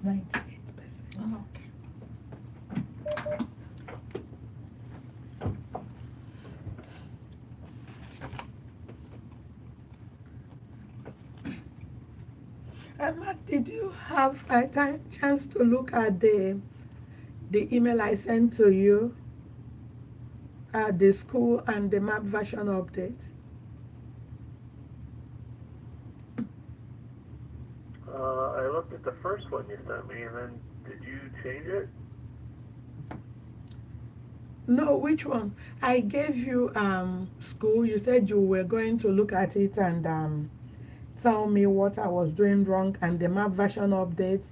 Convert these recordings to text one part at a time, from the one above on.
98%. Oh, okay. Mark, did you have a chance to look at the email I sent to you, the school and the map version update? I looked at the first one you sent me, and then did you change it? No, which one? I gave you school. You said you were going to look at it and tell me what I was doing wrong, and the map version update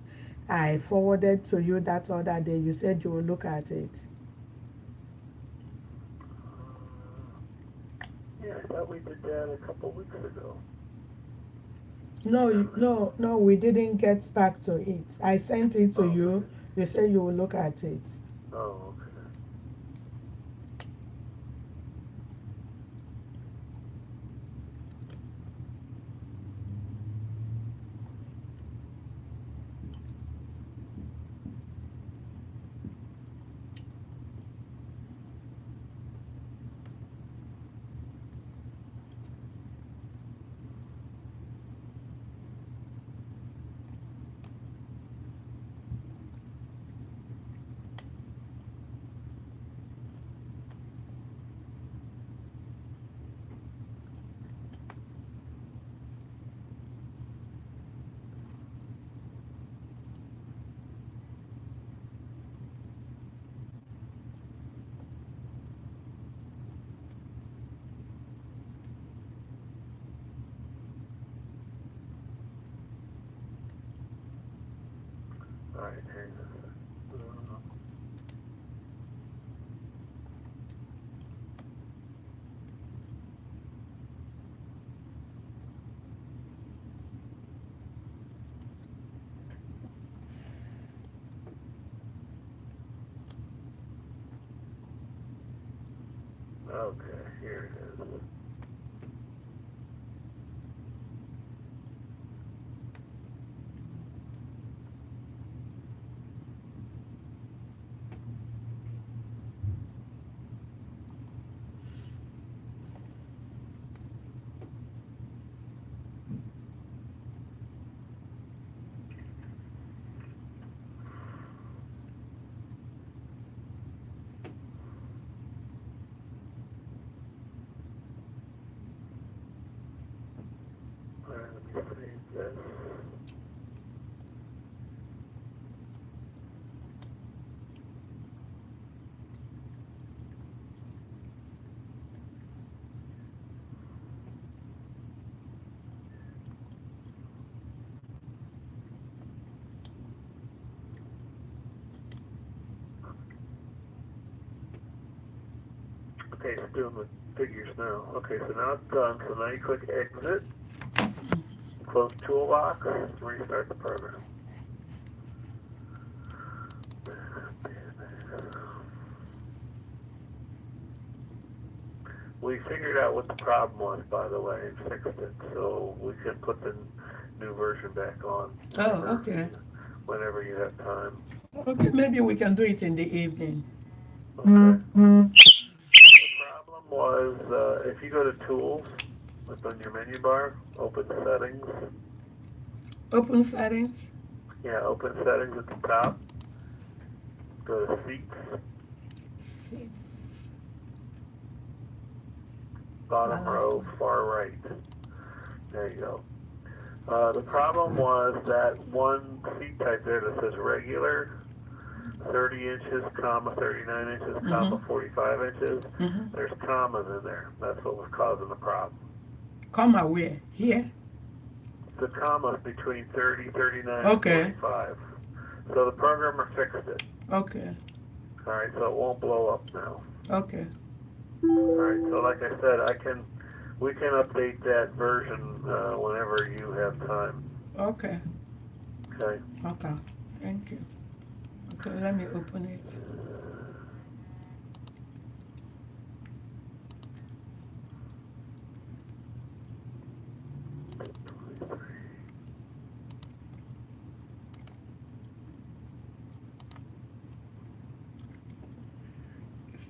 I forwarded to you that other day. You said you will look at it. Yeah, I thought we did that a couple weeks ago. No, no, we didn't get back to it. I sent it to Oh, you. okay. You said you will look at it. Oh, okay. All right, hang on a second. Okay, here it is. All right, let me save this. Okay, it's doing the figures now. Okay, so now it's done. So now you click exit, close toolbox, restart the program. We figured out what the problem was, by the way, and fixed it, so we can put the new version back on. Oh, okay. Whenever you have time. Okay, maybe we can do it in the evening. Okay. The problem was, if you go to Tools, up on your menu bar, open Settings. Open settings. Yeah, open Settings at the top. Go to Seats. Seats. Bottom row, far right. There you go. The problem was that one seat type there that says regular, 30 inches, comma, 39 inches, comma, 45 inches. There's commas in there. That's what was causing the problem. Comma where? Here? The commas between 30, 39, Okay. and 45. So the programmer fixed it. Okay. All right, so it won't blow up now. Okay. All right, so like I said, we can update that version whenever you have time. Okay. Okay. Okay. Thank you. Okay, let me open it.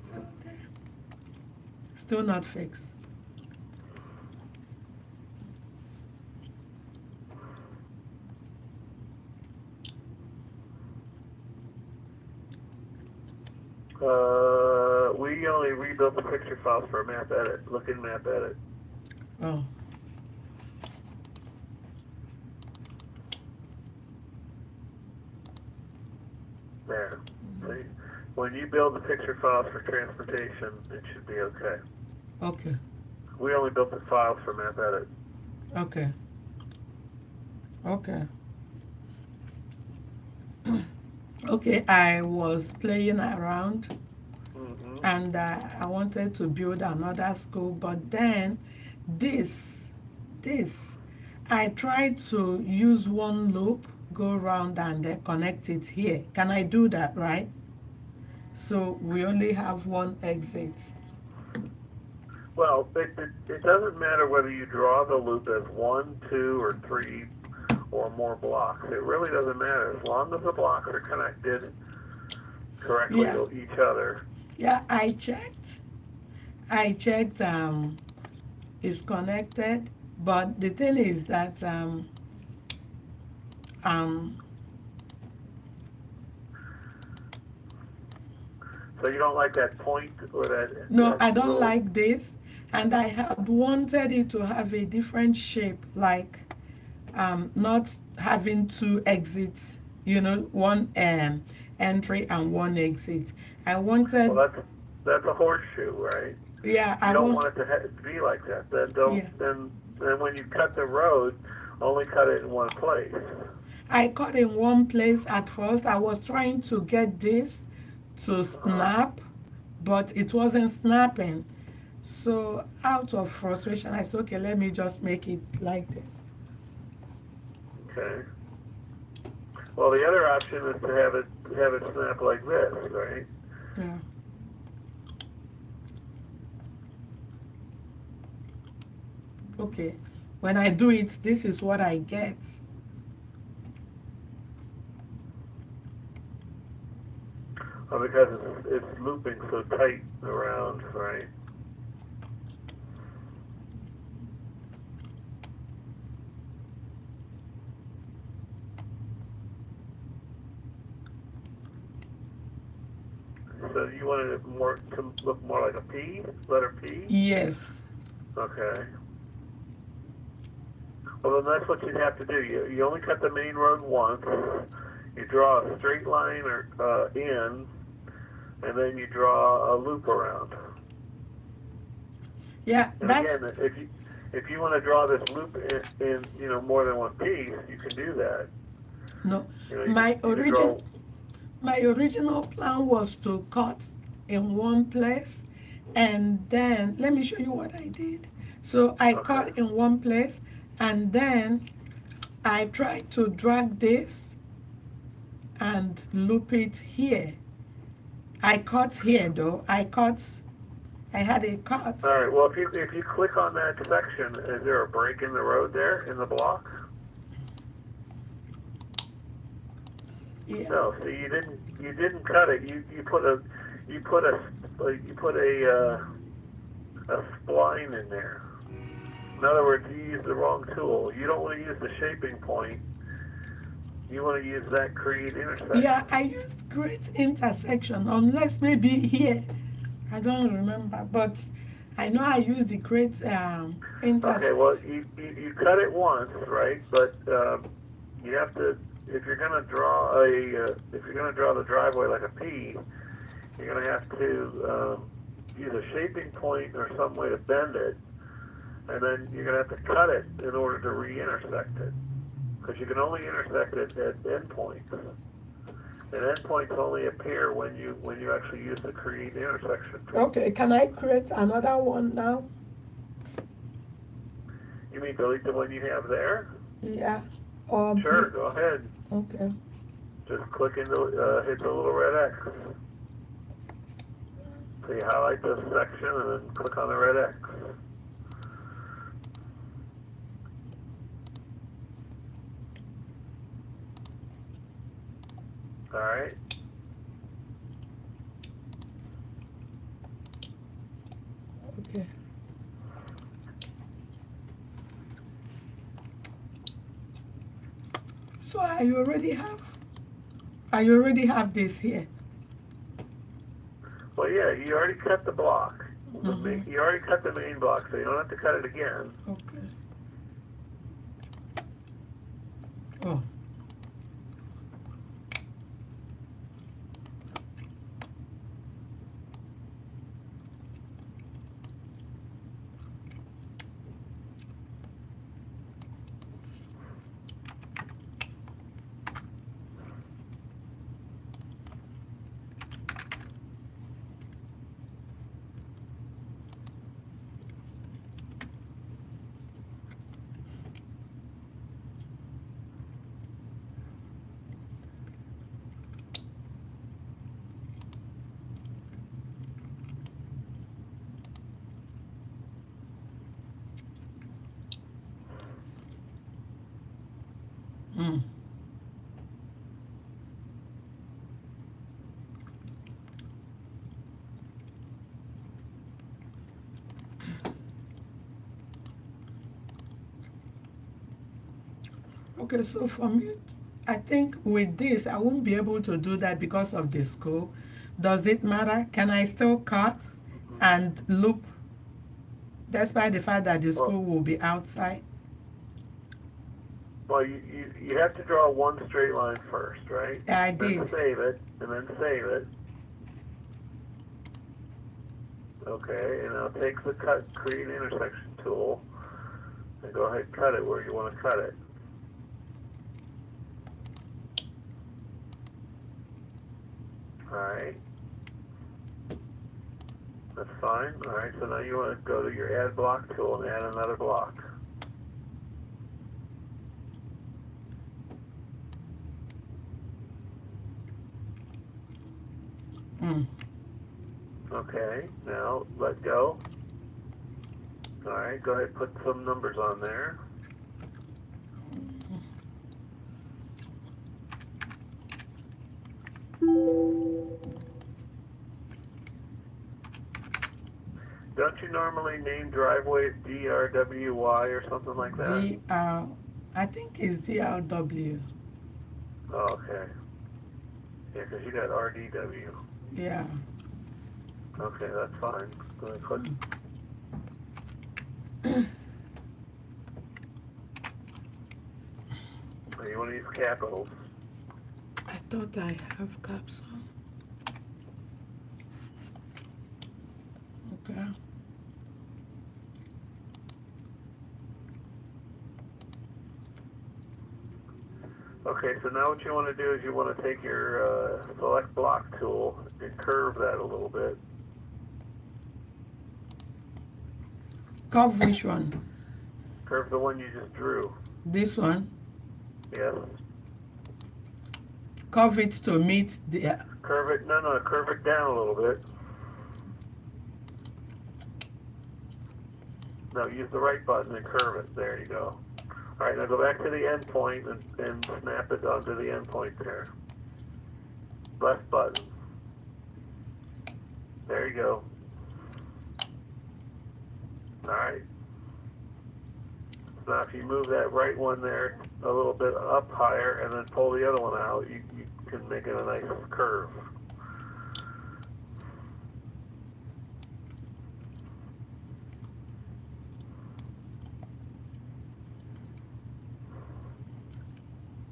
Still there. Still not fixed. We only rebuilt the picture files for a map edit. Look in map edit. Oh. There. See? When you build the picture files for transportation, it should be okay. Okay. We only built the files for map edit. Okay. Okay. Okay, I was playing around and I wanted to build another school, but then this, this, I tried to use one loop, go around and connect it here. Can I do that, right? So we only have one exit. Well, it doesn't matter whether you draw the loop as 1, 2, or 3 or more blocks. It really doesn't matter as long as the blocks are connected correctly to each other. Yeah, I checked. It's connected, but the thing is that um, So you don't like that point or that? no, I that don't little, like this, and I had wanted it to have a different shape, like not having two exits, one entry and one exit. I wanted, well, that's a horseshoe, right? yeah, You I don't want, want it to be like that. Then yeah. then when you cut the road, only cut it in one place. I cut in one place at first. I was trying to get this to snap, but it wasn't snapping. So out of frustration, I said, okay, let me just make it like this. Okay. Well, the other option is to have it snap like this, right? Yeah. Okay. When I do it, this is what I get. Well, because it's looping so tight around, right? So you wanted it more to look more like a P, letter P? Yes. Okay. Well, then that's what you'd have to do. You only cut the main road once. You draw a straight line in, and then you draw a loop around. Yeah, And that's again, if you want to draw this loop in more than one piece, you can do that. no. You My can draw. original plan was to cut in one place, and then let me show you what I did. So I Okay. cut in one place, and then I tried to drag this and loop it here. I cut here though. I had a cut. All right. Well, if you click on that section, is there a break in the road there in the block? Yeah. No. See, you didn't cut it. You put a spline in there. In other words, you used the wrong tool. You don't want to use the shaping point. You want to use that create intersection. Yeah, I used great intersection, unless maybe here. I don't remember, but I know I used the great Okay, intersection. well, you cut it once, right? But you have to, if you're going to draw the driveway like a P, you're going to have to use a shaping point or some way to bend it, and then you're going to have to cut it in order to re-intersect it, because you can only intersect it at endpoints. And endpoints only appear when you actually use the create intersection tool. Okay, can I create another one now? You mean delete the one you have there? Yeah. Sure, go ahead. Okay. Just click into hit the little red X. So you highlight this section and then click on the red X. All right. Okay. So I already have this here. Well, yeah, you already cut the block. Mm-hmm. You already cut the main block, so you don't have to cut it again. Okay. Oh. Mm. Okay, so for me, I think with this, I won't be able to do that because of the school. Does it matter? Can I still cut and loop despite the fact that the Well, school will be outside? you have to draw one straight line first, right? Yeah, I Then did. save it, and then save it. Okay, and now take the create intersection tool, and go ahead and cut it where you want to cut it. Alright, that's fine. Alright, so now you want to go to your add block tool and add another block. Mm. Okay, now let go. Alright, go ahead and put some numbers on there. Don't you normally name driveways DRWY or something like that? I think it's DRW. Oh, okay. Yeah, because you got RDW. Yeah. Okay, that's fine. Go ahead and put. You want to use capitals. I thought I have caps on. Okay. Okay, so now what you want to do is you want to take your select block tool and curve that a little bit. Curve which one? Curve the one you just drew. This one? Yes. Curve it to meet the... Curve it, no, curve it down a little bit. No, use the right button and curve it. There you go. All right, now go back to the end point and snap it onto the end point there. Left button. There you go. All right. Now if you move that right one there a little bit up higher and then pull the other one out, you can make it a nice curve.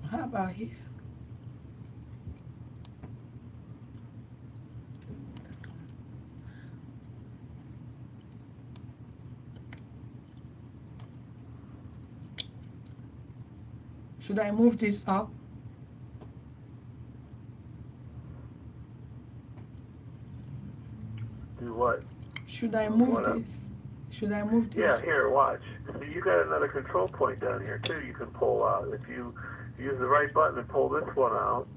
How about here? Should I move this up? Do what? Should I move What up? this? Should I move this? Yeah, here, watch. See, you got another control point down here too you can pull out. If you use the right button and pull this one out,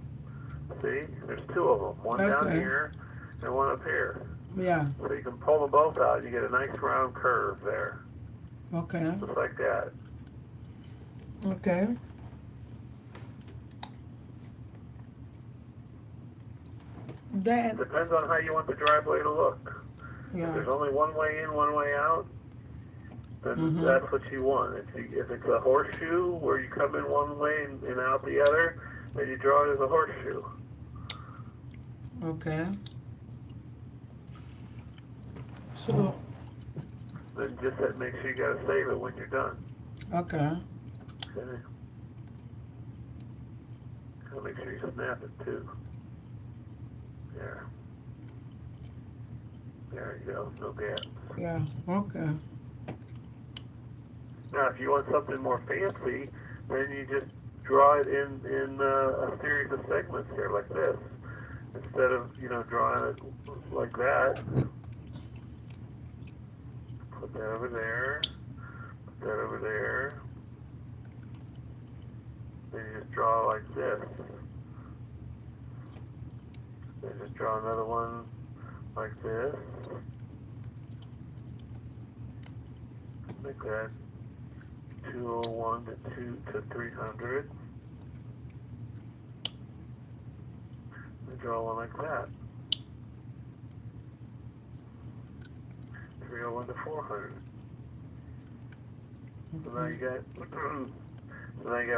see, there's two of them. One down Okay. here and one up here. Yeah. So you can pull them both out. You get a nice round curve there, Okay. just like that. Okay. Then, Depends on how you want the driveway to look. Yeah. If there's only one way in, one way out, then that's what you want. If it's a horseshoe where you come in one way and out the other, then you draw it as a horseshoe. Okay. So, Then just make sure you gotta save it when you're done. okay. Okay. Gotta make sure you snap it too. There. There you go. No gaps. Yeah, okay. Now, if you want something more fancy, then you just draw it in a series of segments here, like this, instead of drawing it like that. Put that over there. Put that over there. Then you just draw like this. Then just draw another one like this. Make that 201 to 300. And draw one like that. 301 to 400. So now you got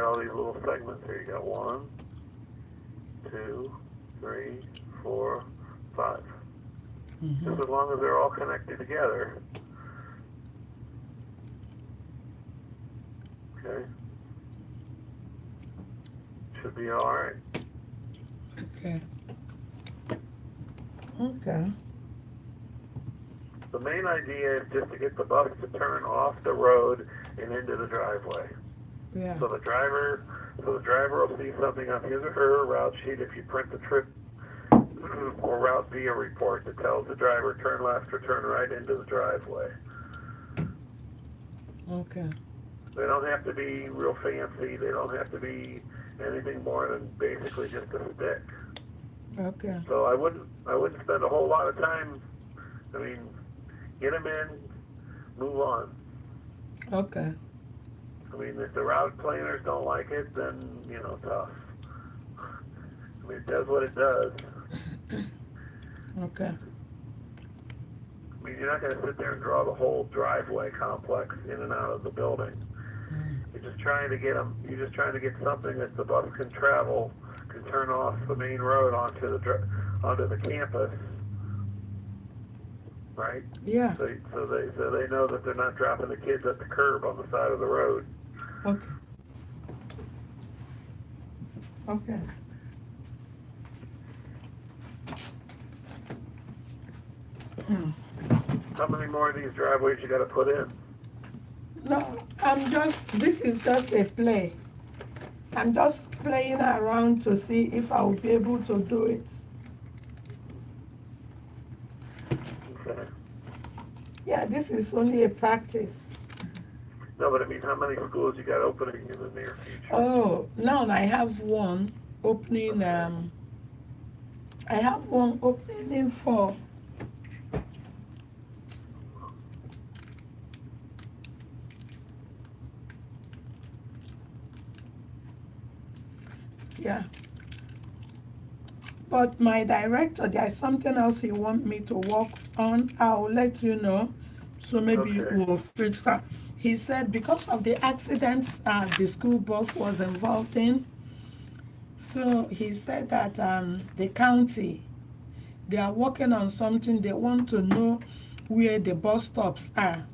all these little segments here. You got 1, 2, 3, 4, 5. Just as long as they're all connected together. Okay. Should be all right. Okay. Okay. The main idea is just to get the bus to turn off the road and into the driveway. Yeah. So the driver will see something on his or her route sheet if you print the trip or route via report that tells the driver turn left or turn right into the driveway. Okay. They don't have to be real fancy. They don't have to be anything more than basically just a stick. Okay. So I wouldn't spend a whole lot of time. I mean, get them in, move on. Okay. I mean, if the route planners don't like it, then tough. I mean, it does what it does. Okay. I mean, you're not going to sit there and draw the whole driveway complex in and out of the building. You're just trying to get them. You're just trying to get something that the bus can travel, can turn off the main road onto the campus, right? Yeah. So they know that they're not dropping the kids at the curb on the side of the road. Okay. Okay. How many more of these driveways you got to put in? No, this is just a play. I'm just playing around to see if I will be able to do it. Okay. Yeah, this is only a practice. No, but I mean, how many schools you got opening in the near future? Oh, now I have one opening, I have one opening in fall. Yeah. But my director, there's something else he wants me to work on. I'll let you know. So maybe Okay. we'll fix that. He said because of the accidents the school bus was involved in, so he said that the county, they are working on something. They want to know where the bus stops are.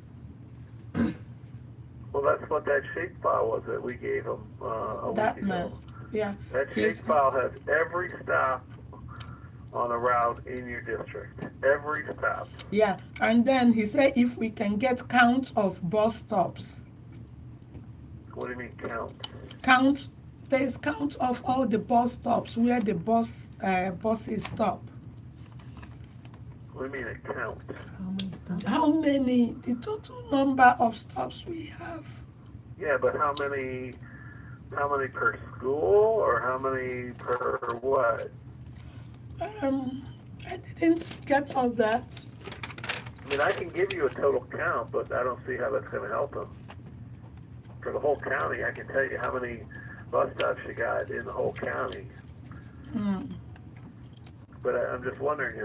Well, that's what that shape file was that we gave them a That week man, ago. yeah. That shape file has every stop on a route in your district. Every stop. Yeah, and then he said if we can get counts of bus stops. What do you mean count? There's count of all the bus stops where the buses stop. What do you mean a count? How many, the total number of stops we have. Yeah, but how many per school or how many per what? I didn't get all that. I mean, I can give you a total count, but I don't see how that's going to help them. For the whole county, I can tell you how many bus stops you got in the whole county. But I'm just wondering,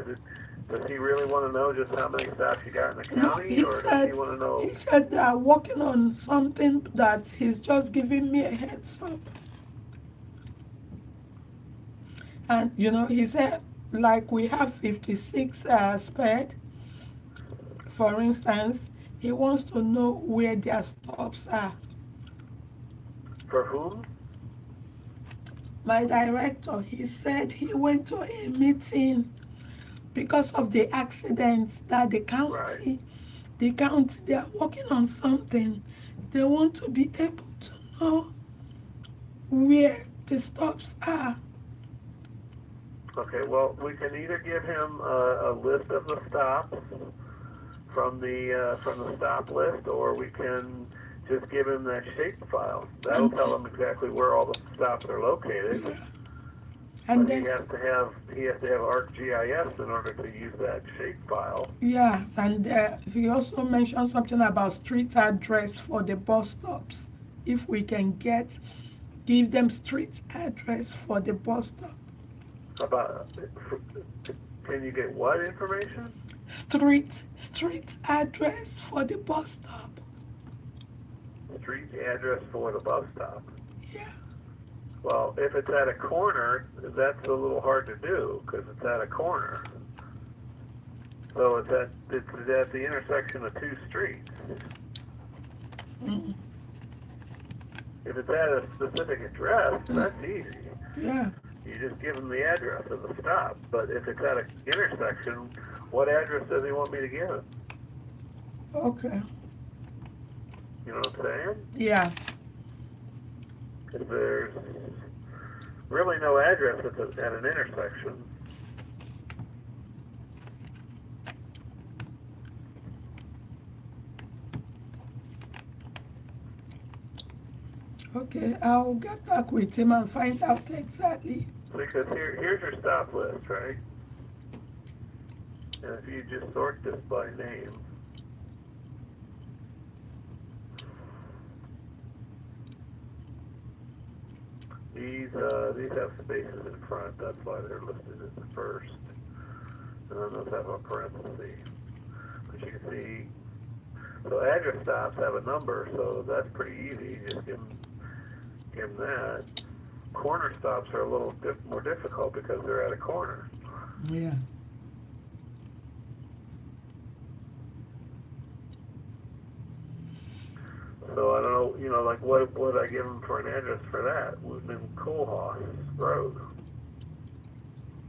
does he really want to know just how many stops you got in the No, county, or does he want to he know? said they are working on something that he's just giving me a heads up. And he said, like we have 56 spared, for instance, he wants to know where their stops are. For whom? My director, he said he went to a meeting because of the accidents that Right. the county, they are working on something. They want to be able to know where the stops are. Okay. Well, we can either give him a list of the stops from the stop list, or we can just give him that shape file. That'll And tell him exactly where all the stops are located. yeah, But and then he has to have ArcGIS in order to use that shape file. yeah, and he also mentioned something about street address for the bus stops. If we can give them street address for the bus stop. About can you get what information? Street address for the bus stop. Street address for the bus stop. Yeah. Well, if it's at a corner, that's a little hard to do because it's at a corner. So it's at the intersection of two streets. Mm. If it's at a specific address, that's easy. Yeah. You just give them the address of the stop. But if it's at an intersection, what address does he want me to give him? Okay. You know what I'm saying? Yeah. If there's really no address at an intersection, Okay. I'll get back with him and find out exactly. because here's your stop list, right? And if you just sort this by name, these have spaces in front. That's why they're listed as the first. And then those have a parenthesis. But you can see, so address stops have a number, so that's pretty easy. You just give them that. Corner stops are a little more difficult because they're at a corner. Yeah. So I don't know, like what would I give them for an address for that? Woodman Kohlhaas Road.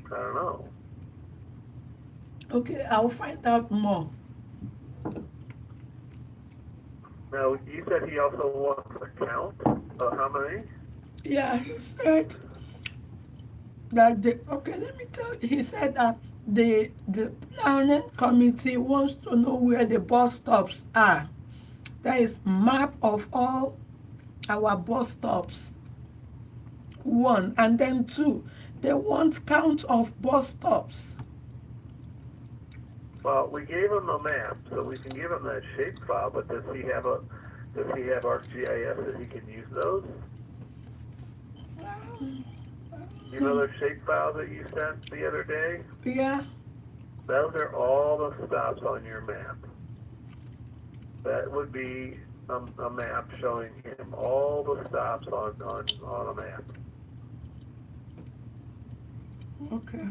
I don't know. Okay. I'll find out more. Now, you said he also wants a count of how many? Yeah. He said that let me tell you. He said that the planning committee wants to know where the bus stops are. There is map of all our bus stops. 1, and then 2, they want count of bus stops. Well, we gave him a map, so we can give him that shape file. But does he have ArcGIS that he can use those? You know those shape files that you sent the other day? Yeah. Those are all the stops on your map. That would be a map showing him all the stops on a map. Okay.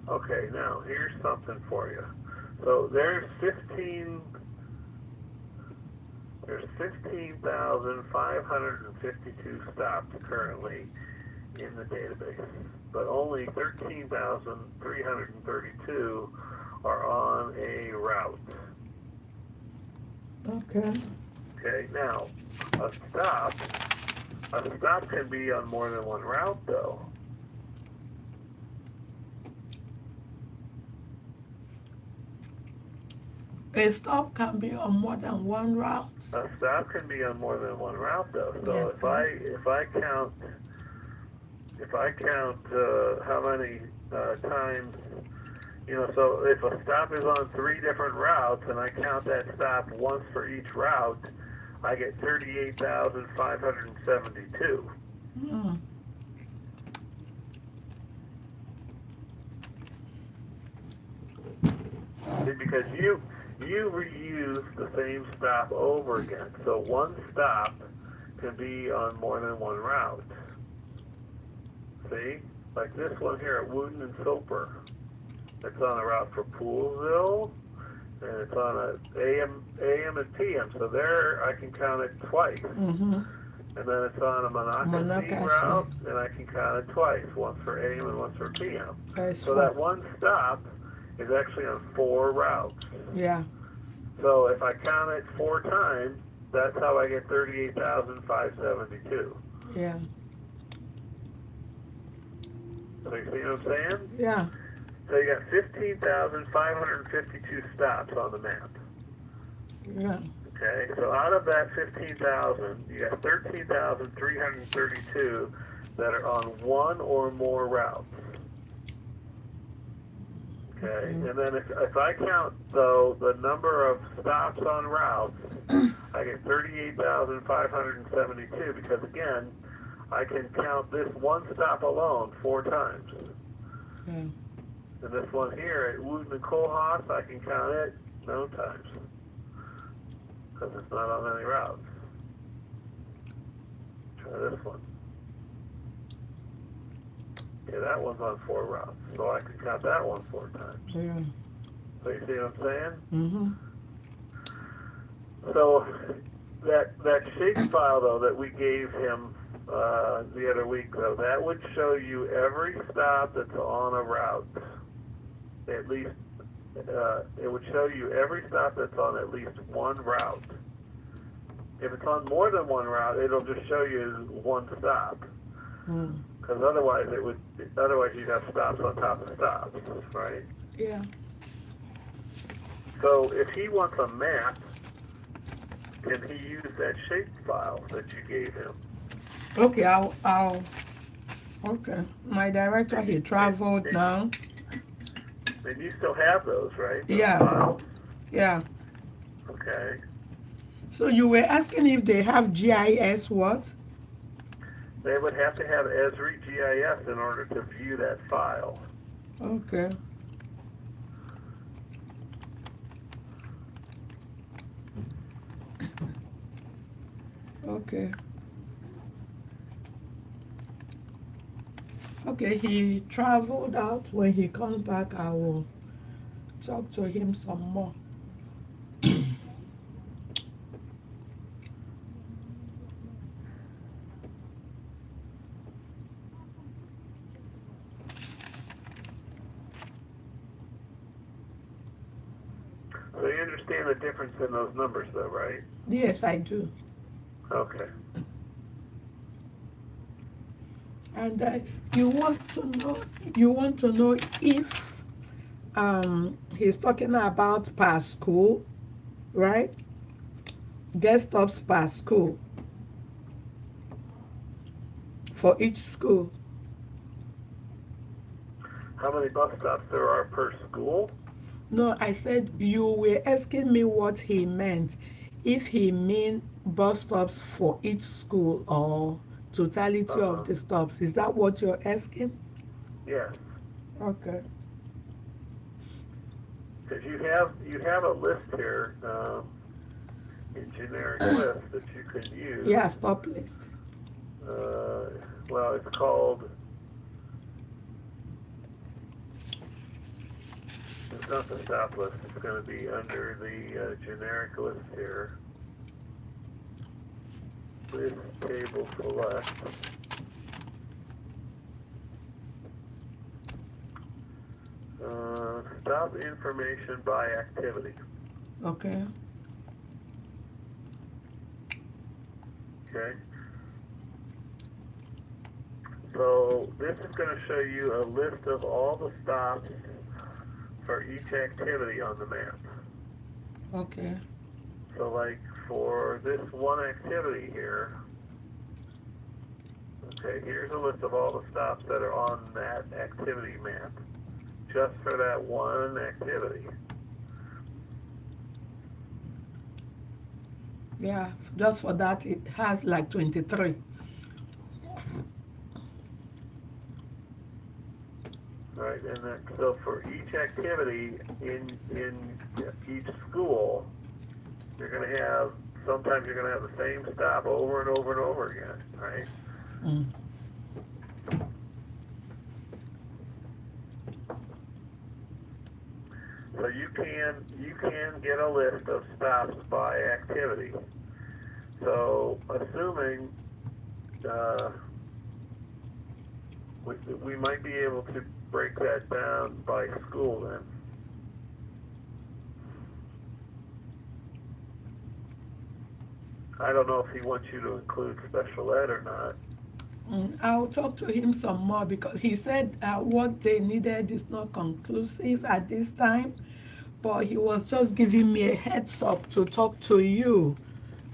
Okay, now here's something for you. So there's 15,552 stops currently in the database, but only 13,332 are on a route. Okay. Okay, now a stop can be on more than one route though. A stop can be on more than one route. A stop can be on more than one route though. So Yes, if I count how many times, so if a stop is on 3 different routes and I count that stop once for each route, I get 38,572. Mm. See, because you reuse the same stop over again. So one stop can be on more than one route. See? Like this one here at Wooten and Soper. It's on a route for Poolsville, and it's on a AM and PM. So there I can count it twice. Mm-hmm. And then it's on a Monocacy route, and I can count it twice, once for AM and once for PM. So that one stop is actually on 4 routes. Yeah. So if I count it 4 times, that's how I get 38,572. Yeah. So you see what I'm saying? Yeah. So you got 15,552 stops on the map. Yeah. Okay, so out of that 15,000, you got 13,332 that are on one or more routes. Okay, and then if I count, though, the number of stops on routes, I get 38,572 because, again, I can count this one stop alone 4 times. Yeah. And this one here at Wooten and Kohlhaas, I can count it no times because it's not on any routes. Try this one. Okay, that one's on 4 routes, so I can count that one 4 times. Yeah. So you see what I'm saying? Mm-hmm. So that shape file, though, that we gave him the other week, though, that would show you every stop that's on a route. At least, it would show you every stop that's on at least one route. If it's on more than one route, it'll just show you one stop. Mm. Because otherwise you'd have stops on top of stops, right? Yeah. So if he wants a map, can he use that shape file that you gave him? Okay, okay. My director, he traveled now. And you still have those, right? Those Yeah. files? Yeah. Okay. So you were asking if they have GIS what? They would have to have Esri GIS in order to view that file. Okay. Okay. Okay, he traveled out. When he comes back, I will talk to him some more. So you understand the difference in those numbers, though, right? Yes, I do. Okay. And you want to know if he's talking about per school, right? Guest stops per school for each school. How many bus stops there are per school? No, I said you were asking me what he meant. If he mean bus stops for each school or totality of the stops. Is that what you're asking? Yes. Okay. Because you have a list here, a generic list that you could use. Yeah, stop list. Well, it's called It's not the stop list. It's going to be under the generic list here. List table select. Stop information by activity. Okay. Okay. So this is going to show you a list of all the stops for each activity on the map. Okay. So like for this one activity here, okay, here's a list of all the stops that are on that activity map, just for that one activity. Yeah, just for that, it has like 23. Right, and then, so for each activity in each school, you're going to have, sometimes you're going to have the same stop over and over and over again, right? Mm. So you can get a list of stops by activity. So assuming we might be able to break that down by school then. I don't know if he wants you to include special ed or not. I'll talk to him some more because he said what they needed is not conclusive at this time, but he was just giving me a heads up to talk to you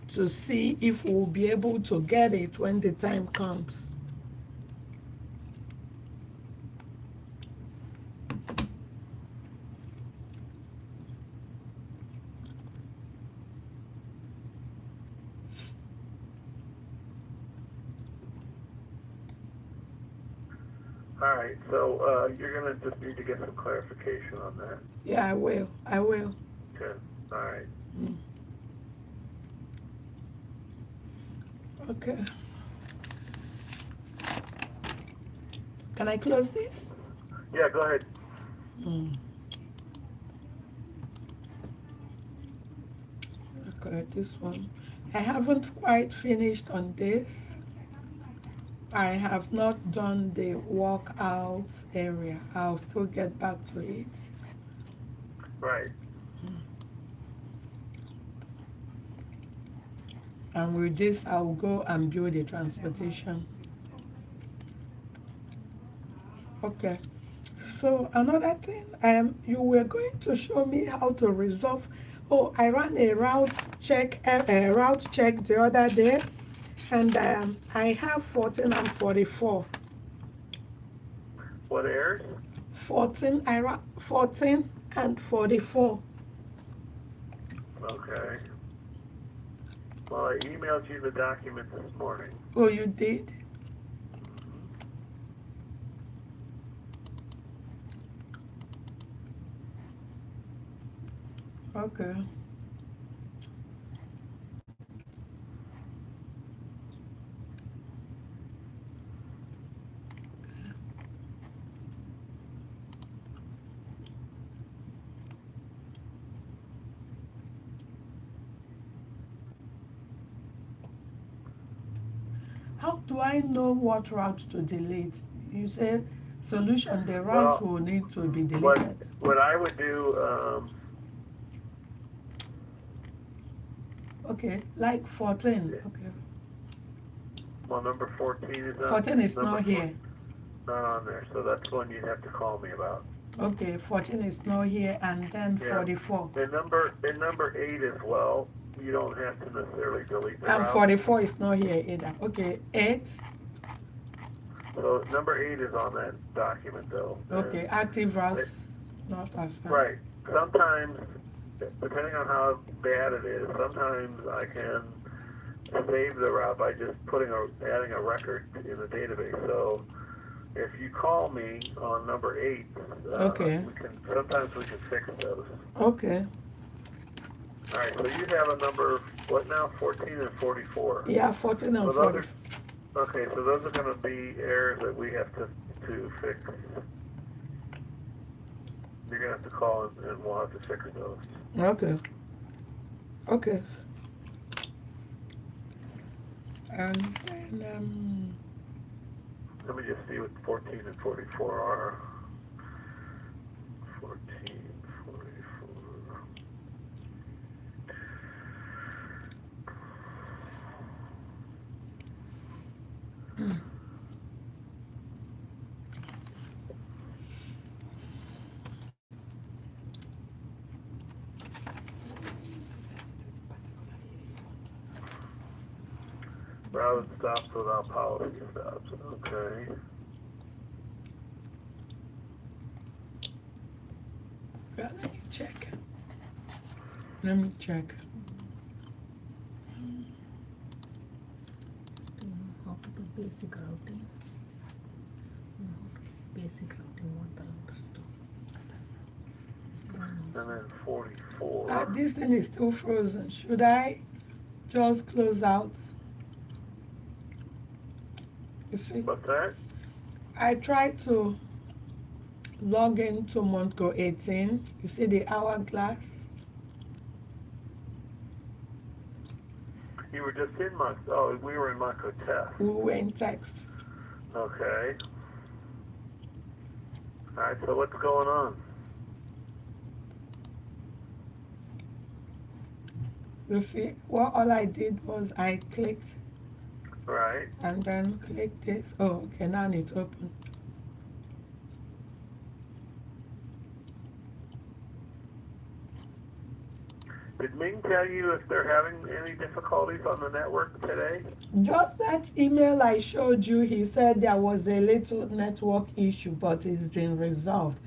to see if we'll be able to get it when the time comes. All right, so you're going to just need to get some clarification on that. Yeah, I will. I will. Okay, all right. Mm. Okay. Can I close this? Yeah, go ahead. Mm. Okay, this one. I haven't quite finished on this. I have not done the walkout area. I'll still get back to it. Right. And with this, I'll go and build the transportation. Okay. So another thing, you were going to show me how to resolve. Oh, I ran a route check the other day, and I have 14 and 44. What errors? 14, 14 and 44. Okay. Well, I emailed you the document this morning. Oh, you did? Okay. How do I know what route to delete? You said solution, the route Well, will need to be deleted. what I would do, Okay, like 14. Okay. well, number 14 is on. 14 is number not here. Not on there, so that's one you'd have to call me about. Okay, 14 is not here, and then Yeah. 44. And number 8 as well. You don't have to necessarily delete the And route. 44 is not here either. Okay, 8. So number 8 is on that document though. Okay, active routes not as far. Right. Sometimes, depending on how bad it is, sometimes I can save the route by just adding a record in the database. So if you call me on number 8, Okay. sometimes we can fix those. Okay. All right, so you have a number, what now, 14 and 44? Yeah, 14 and So 40. Okay, so those are going to be errors that we have to fix. You're gonna have to call and we'll have to fix those. Okay. Okay. And then, Let me just see what 14 and 44 are. 14, 44. Browse stops without policy stops. Okay. well, let me check. Let me check. Still know how to do basic routing. Know how to do basic routing, what the routers do. This one And is then 44. This thing is still frozen. Should I just close out? You see, What's that? I tried to log into Montco 18. You see the hourglass? You were just in my. Oh, we were in Micro Test. We were in text. Okay. All right. So what's going on? You see, what all I did was I clicked Right. and then click this. Oh, okay, now it's open. Did Ming tell you if they're having any difficulties on the network today? Just that email I showed you, he said there was a little network issue, but it's been resolved.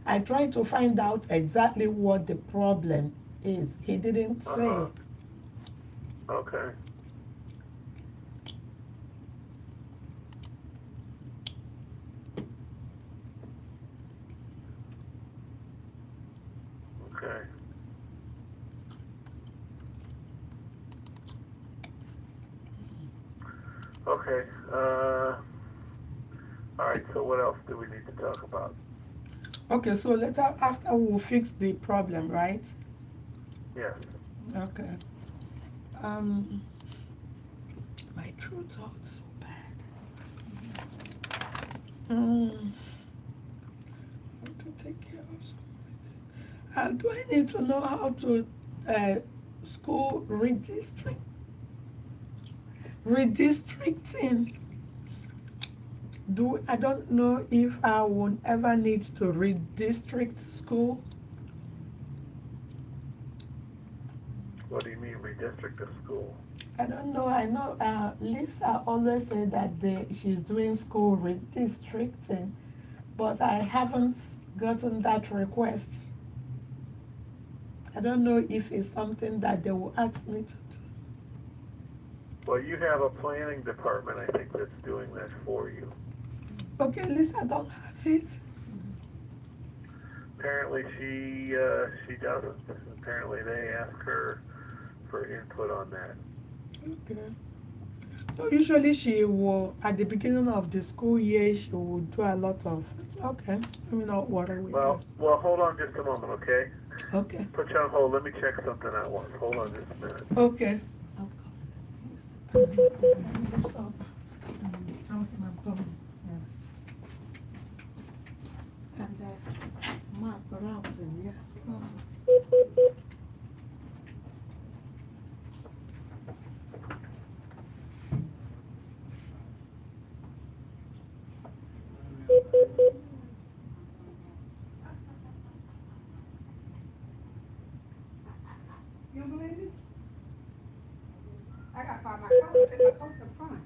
I tried to find out exactly what the problem is. He didn't say. Okay. Okay. Okay. All right. So what else do we need to talk about? Okay, so later after we'll fix the problem, right? Yes. Okay. My throat hurts so bad. How to take care of something. Do I need to know how to school redistricting? I don't know if I will ever need to redistrict school. What do you mean redistrict a school? I don't know. I know Lisa always said that she's doing school redistricting, but I haven't gotten that request. I don't know if it's something that they will ask me to do. Well, you have a planning department, I think, that's doing that for you. Okay, Lisa don't have it. Apparently, she doesn't. Apparently, they ask her for input on that. Okay. So usually she will, at the beginning of the school year, she will do a lot of. Okay, let me not worry with Well, hold on just a moment, okay? that. Okay. Put you on hold. Let me check something out once. Hold on just a minute. Okay. outcome. Stop. Okay, I'm coming. And map routing, yeah. Young lady? I gotta find my coat. I think my coat's up front.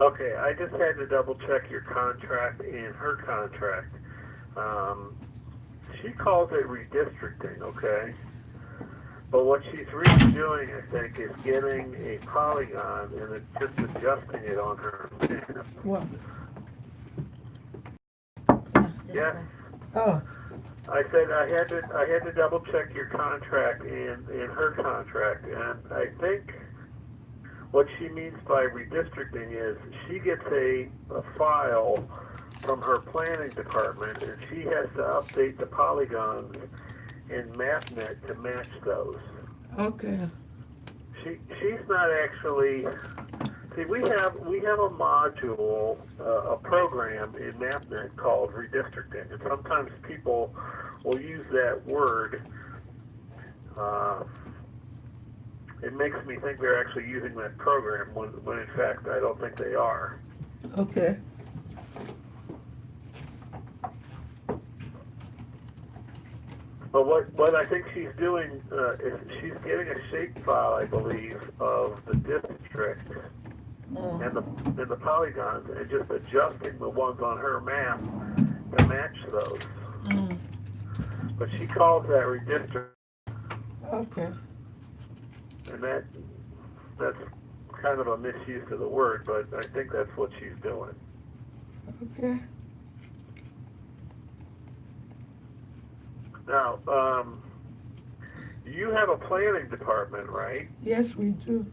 Okay, I just had to double check your contract and her contract. She calls it redistricting, okay? But what she's really doing, I think, is getting a polygon and just adjusting it on her map. What? Yes, Oh, I said I had to double check your contract and her contract, and I think what she means by redistricting is she gets a file from her planning department, and she has to update the polygons in Mapnet to match those. okay. She's not actually. See, we have a module, a program in Mapnet called redistricting, and sometimes people will use that word. It makes me think they're actually using that program when in fact I don't think they are. Okay. But what I think she's doing is she's getting a shapefile, I believe, of the districts and the polygons, and just adjusting the ones on her map to match those. But she calls that redistricting, Okay. and that's kind of a misuse of the word, but I think that's what she's doing. Okay. Now, you have a planning department, right? Yes, we do.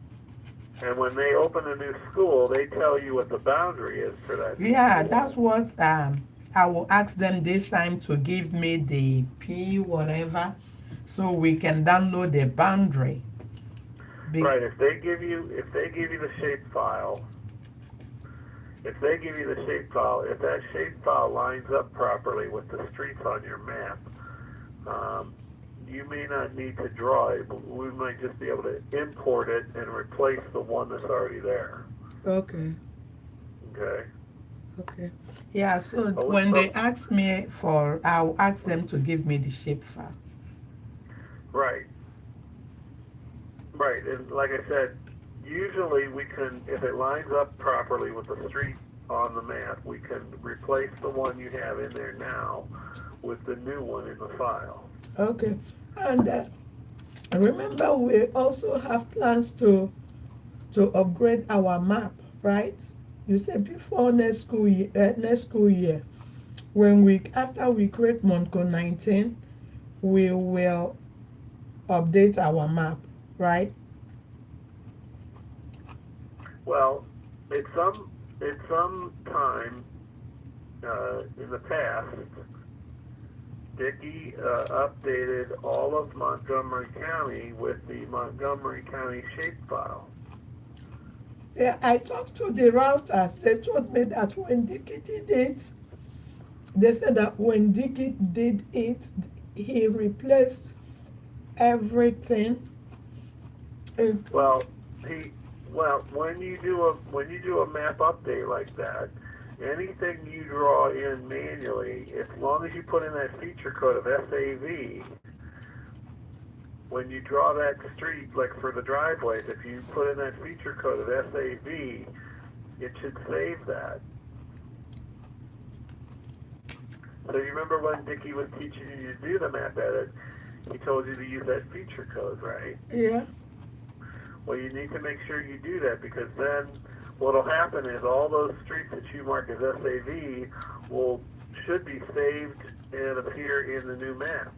And when they open a new school, they tell you what the boundary is for that Yeah, school. that's what I will ask them this time to give me the P whatever so we can download the boundary. Right, if they give you the shape file, if that shape file lines up properly with the streets on your map, you may not need to draw it, but we might just be able to import it and replace the one that's already there. Okay. Okay? Okay. Yeah, so Oh, when so- they ask me for, I'll ask them to give me the shape file. Right. Right, and like I said, usually we can, if it lines up properly with the street on the map, we can replace the one you have in there now with the new one in the file. Okay. And remember, we also have plans to upgrade our map, right? You said before next school year, after we create Monco 19, we will update our map, right? Well, it's some time in the past, Dickey updated all of Montgomery County with the Montgomery County shapefile. Yeah, I talked to the routers. They told me that when Dicky did it, they said that when Dicky did it, he replaced everything. Well, when you do a map update like that, anything you draw in manually, as long as you put in that feature code of SAV, when you draw that street, like for the driveways, if you put in that feature code of SAV, it should save that. So you remember when Dickie was teaching you to do the map edit, he told you to use that feature code, right? Yeah. Well, you need to make sure you do that, because then what'll happen is all those streets that you mark as SAV should be saved and appear in the new map.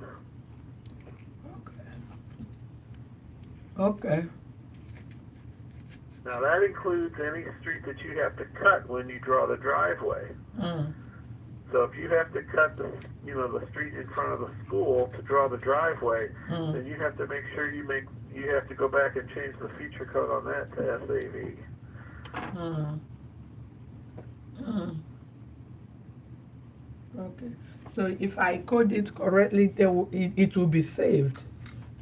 Okay. Now that includes any street that you have to cut when you draw the driveway. Mm. So if you have to cut the street in front of the school to draw the driveway, then you have to make sure you have to go back and change the feature code on that to SAV. Mm. Mm. Okay. So if I code it correctly, it will be saved.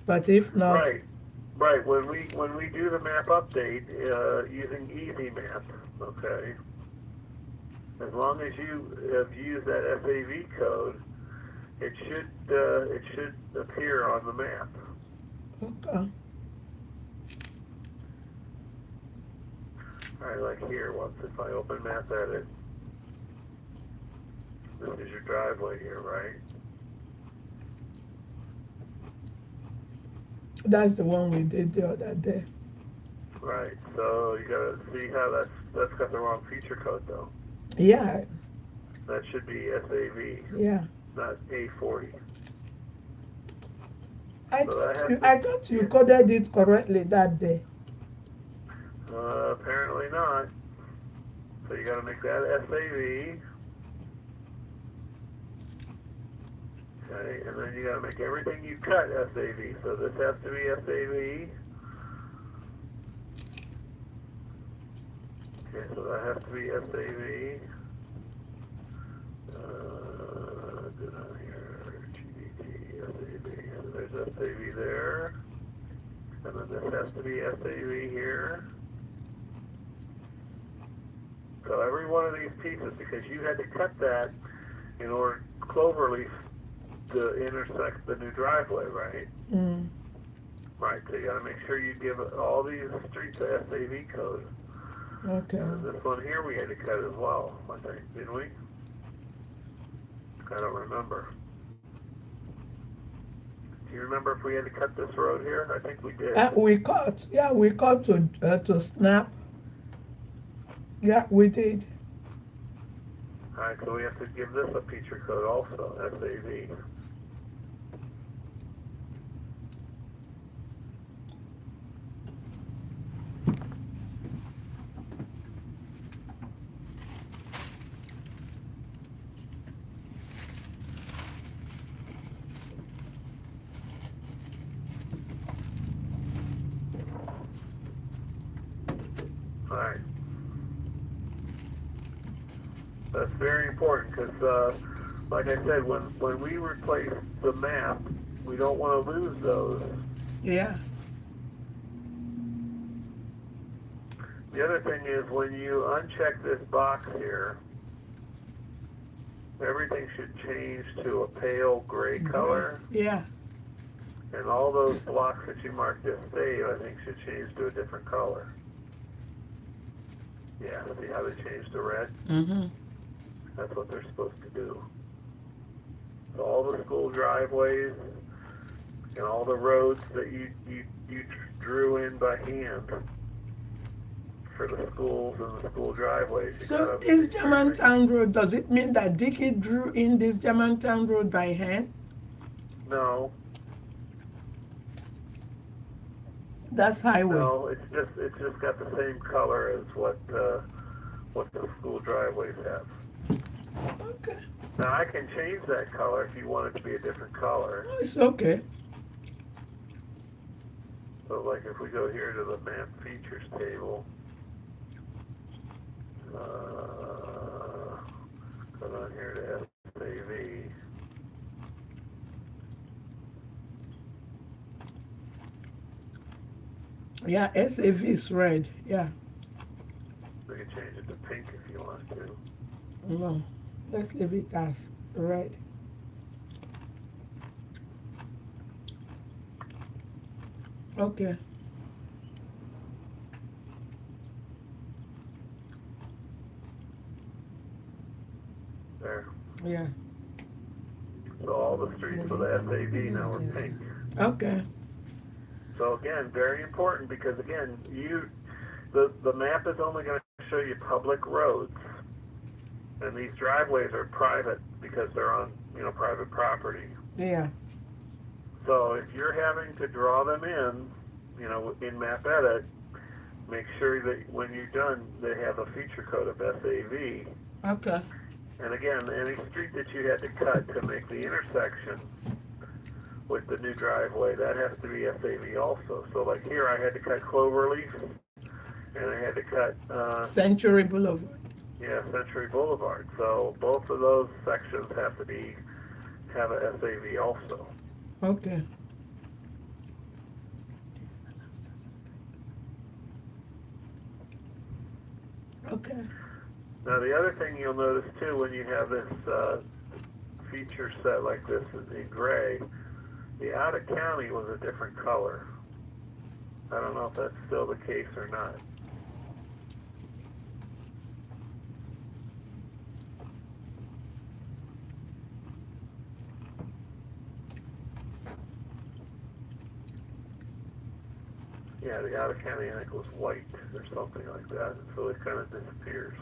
But if not, Right. Right. When we do the map update using Easy Map, okay, as long as you have used that SAV code, it should appear on the map. okay. All right, like here, if I open Map Edit, this is your driveway here, right? That's the one we did the other day. Right. So you gotta see how that's got the wrong feature code though. Yeah. That should be SAV, Yeah. not A40. I So that thought has I thought you coded it correctly that day. Apparently not. So you got to make that SAV. Okay, and then you got to make everything you cut SAV. So this has to be SAV. Okay, so that has to be SAV. Go down here, GDT, SAV. So there's SAV there. And then this has to be SAV here. So every one of these pieces, because you had to cut that in order Cloverleaf to intersect the new driveway, right? Mm. Right, so you got to make sure you give all these streets a SAV code. Okay. And this one here we had to cut as well, I think, didn't we? I don't remember. Do you remember if we had to cut this road here? I think we did. We cut. Yeah, we cut to snap. Yeah, we did. Alright, so we have to give this a feature code also, SAV. Alright. That's very important because, like I said, when we replace the map, we don't want to lose those. Yeah. The other thing is when you uncheck this box here, everything should change to a pale gray color. Yeah. And all those blocks that you marked as save, I think, should change to a different color. Yeah, see how they changed to red? Mm-hmm. That's what they're supposed to do. So all the school driveways and all the roads that you drew in by hand for the schools and the school driveways. So this Germantown Road, does it mean that Dickie drew in this Germantown Road by hand? No. That's highway. No, it's just got the same color as what the school driveways have. Okay. Now I can change that color if you want it to be a different color. Oh, it's okay. So like if we go here to the map features table, go down here to SAV. Yeah, SAV is red. Yeah. We can change it to pink if you want to. No, let's leave it as red. Okay. There. Yeah. for the SAV, now we're pink. Okay. So again, very important because again, the map is only going to show you public roads, and these driveways are private because they're on private property. Yeah. So if you're having to draw them in, in Map Edit, make sure that when you're done, they have a feature code of SAV. Okay. And again, any street that you had to cut to make the intersection with the new driveway, that has to be SAV also. So like here, I had to cut Cloverleaf, and I had to cut Century Boulevard. Century Boulevard. So both of those sections have to have a SAV also. Okay. Okay. Now the other thing you'll notice too when you have this feature set like this in gray, the out of county was a different color. I don't know if that's still the case or not. Yeah, the out of county I think was white or something like that, so it kind of disappears.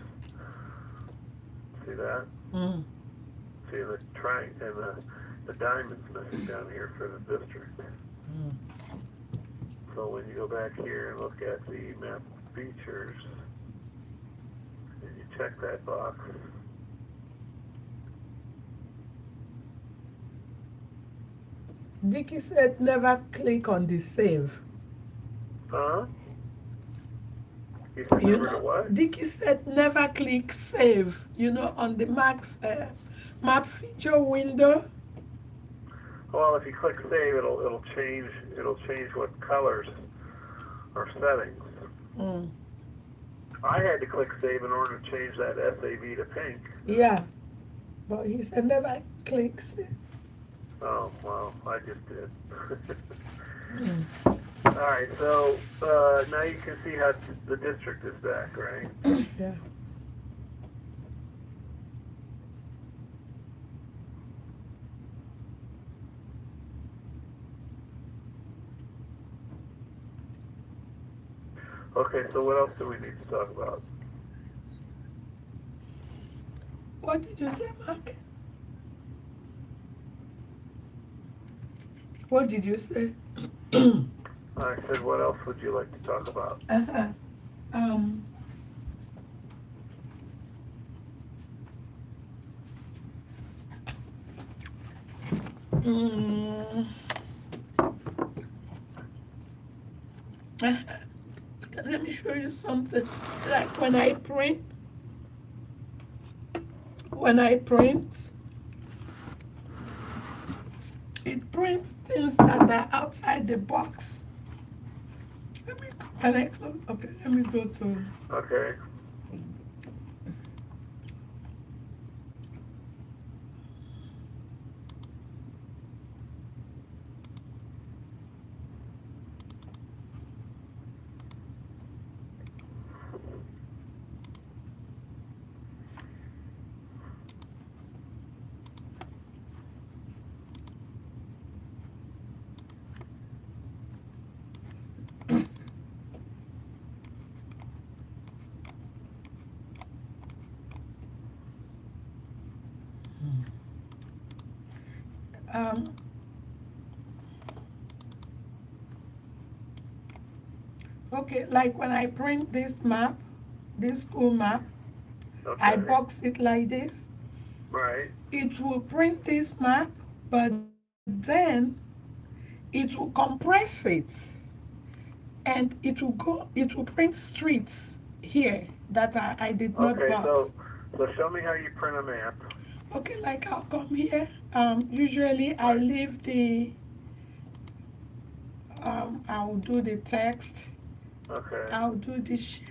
See that? Mm. See the triangle and the diamond's missing down here for the district. Mm. So when you go back here and look at the map features, and you check that box, Dickie said never click on the save. huh? You said You never to know, what? Dickie said never click save. On the map feature window. Well, if you click save, it'll change what colors or settings. Mm. I had to click save in order to change that SAV to pink. Yeah, but he said never click save. Oh, well, I just did. Mm. All right, so now you can see how the district is back, right? Yeah. Okay, so what else do we need to talk about? What did you say, Mark? What did you say? I said, what else would you like to talk about? Uh-huh. Mm, let me show you something. Like when I print, it prints things that are outside the box. Can I close? Okay, let me go to. Okay. Um, okay, like when I print this map, this school map, I Okay. box it like this. Right. It will print this map, but then it will compress it, and it will print streets here that I did not Okay, box. so show me how you print a map. Okay, like I'll come here. Usually I Right. leave I'll do the text, Okay. I'll do the shape,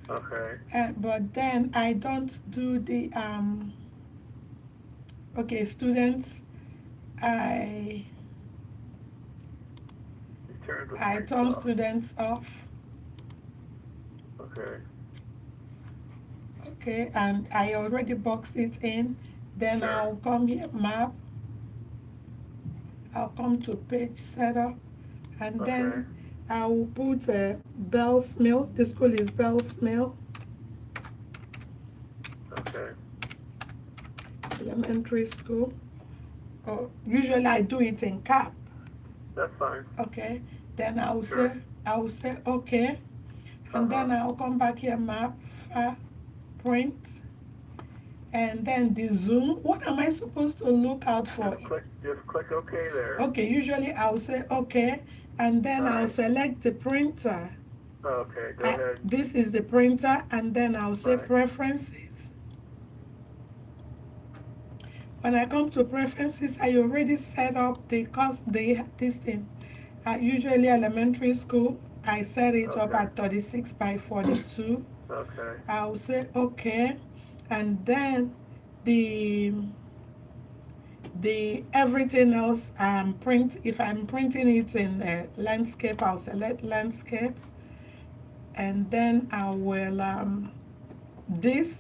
Okay. but then I don't do the, okay, students, I You turn the I streets turn off. students off, Okay. okay, and I already boxed it in. Then Sure. I'll come here, map, I'll come to page setup, and Okay. then I will put Bell's Mill. The school is Bell's Mill Okay. Elementary School. Oh, usually I do it in cap. That's fine. Okay. Then I will Sure. say okay, and then I'll come back here, map, print, and then the zoom. What am I supposed to look out for? Just click OK there. Okay, usually I'll say okay, and then I'll Alright. select the printer. Okay, go ahead. This is the printer, and then I'll say Right. preferences. When I come to preferences, I already set up this thing. Usually elementary school, I set it up Okay. at 36 by 42. Okay. I'll say okay, and then the everything else if I'm printing it in landscape, I'll select landscape, and then I will this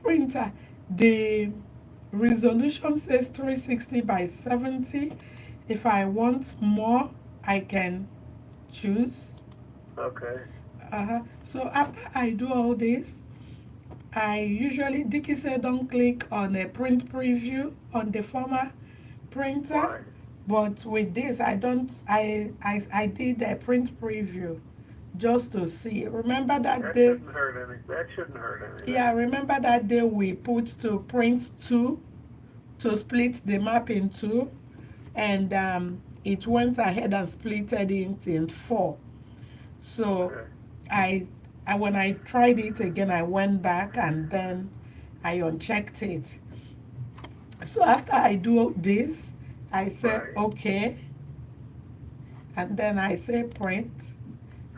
printer, the resolution says 360 by 70. If I want more, I can choose. Okay. So after I do all this, I usually, Dicky said don't click on a print preview on the former printer. Why? But with this, I don't, I did a print preview just to see. Remember that That day? shouldn't hurt anything. That shouldn't hurt anything. Yeah, remember that day we put to print two, to split the map in two, and it went ahead and split it in four. So Okay. when I tried it again, I went back and then I unchecked it. So after I do this, I say Right. okay, and then I say print.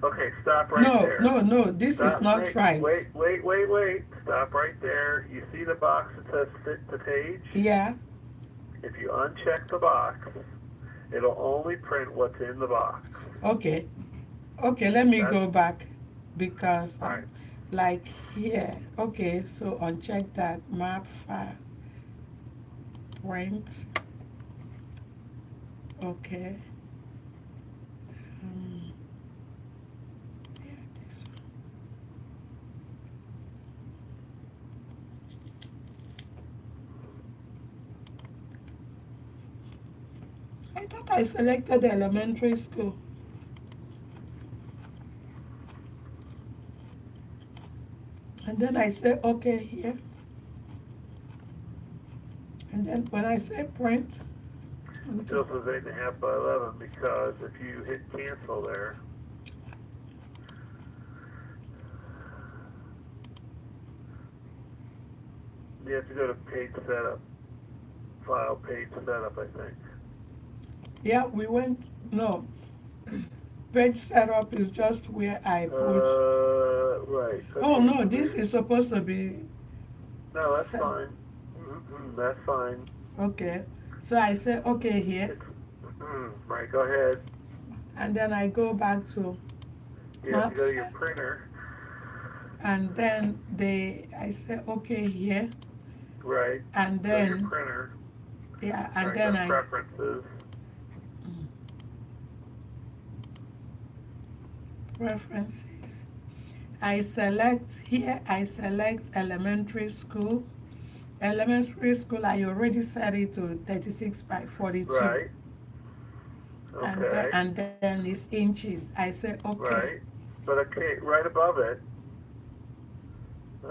Okay, stop right there. No, this Stop. is not Wait, right. wait. Stop right there. You see the box that says fit to page? Yeah, If you uncheck the box, it'll only print what's in the box. okay. Okay, let me That's- go back because Alright. like here. Okay, so uncheck that map file. Print. Okay. Yeah, this one. I thought I selected the elementary school. And then I say okay here. And then when I say print, It still says 8.5 by 11 because if you hit cancel there, you have to go to page setup. File page setup, I think. yeah, we went, no. Page setup is just where I put. Right. Oh Okay, no, so this there- is supposed to be. No, that's set- fine. That's fine. Okay, so I say okay here, Right, go ahead. and then I go back to You have to go to Maps. your printer. and then I say okay here, Right. and Go to your then printer. yeah, and Right, then go to preferences. preferences. I select here. I select elementary school. Elementary school, I already set it to 36 by 42. Right. And Okay. then it's inches. I say okay. Right. But okay, right above it. All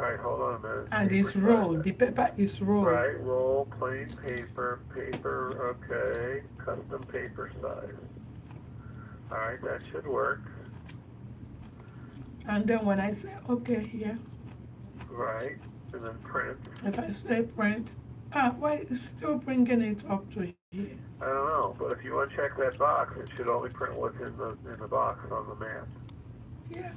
right, hold on a minute. And Paper it's rolled. size. The paper is rolled. Right, roll, plain paper, okay, custom paper size. All right, that should work. And then when I say okay here, Right, and then print. if I say print, why it's still bringing it up to here? I don't know, but if you uncheck that box, it should only print what's in the box on the map. Yeah.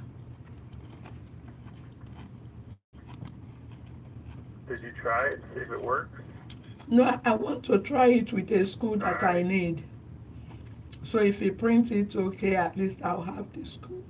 Did you try it? See if it works. No, I want to try it with a school that I Alright. need. So if you print it okay, at least I'll have the school.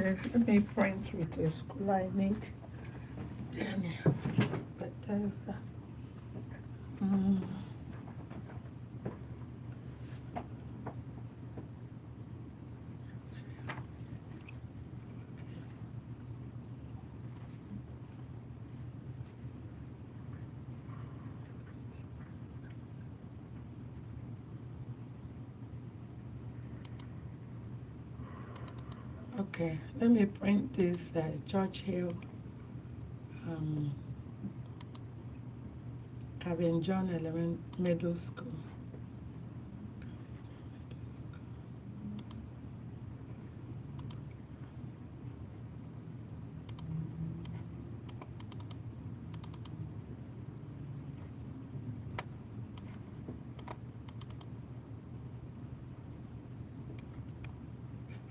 Okay, let me print with the school I need. But there's mm, okay, let me print this Church Hill um, Cabin John Middle School.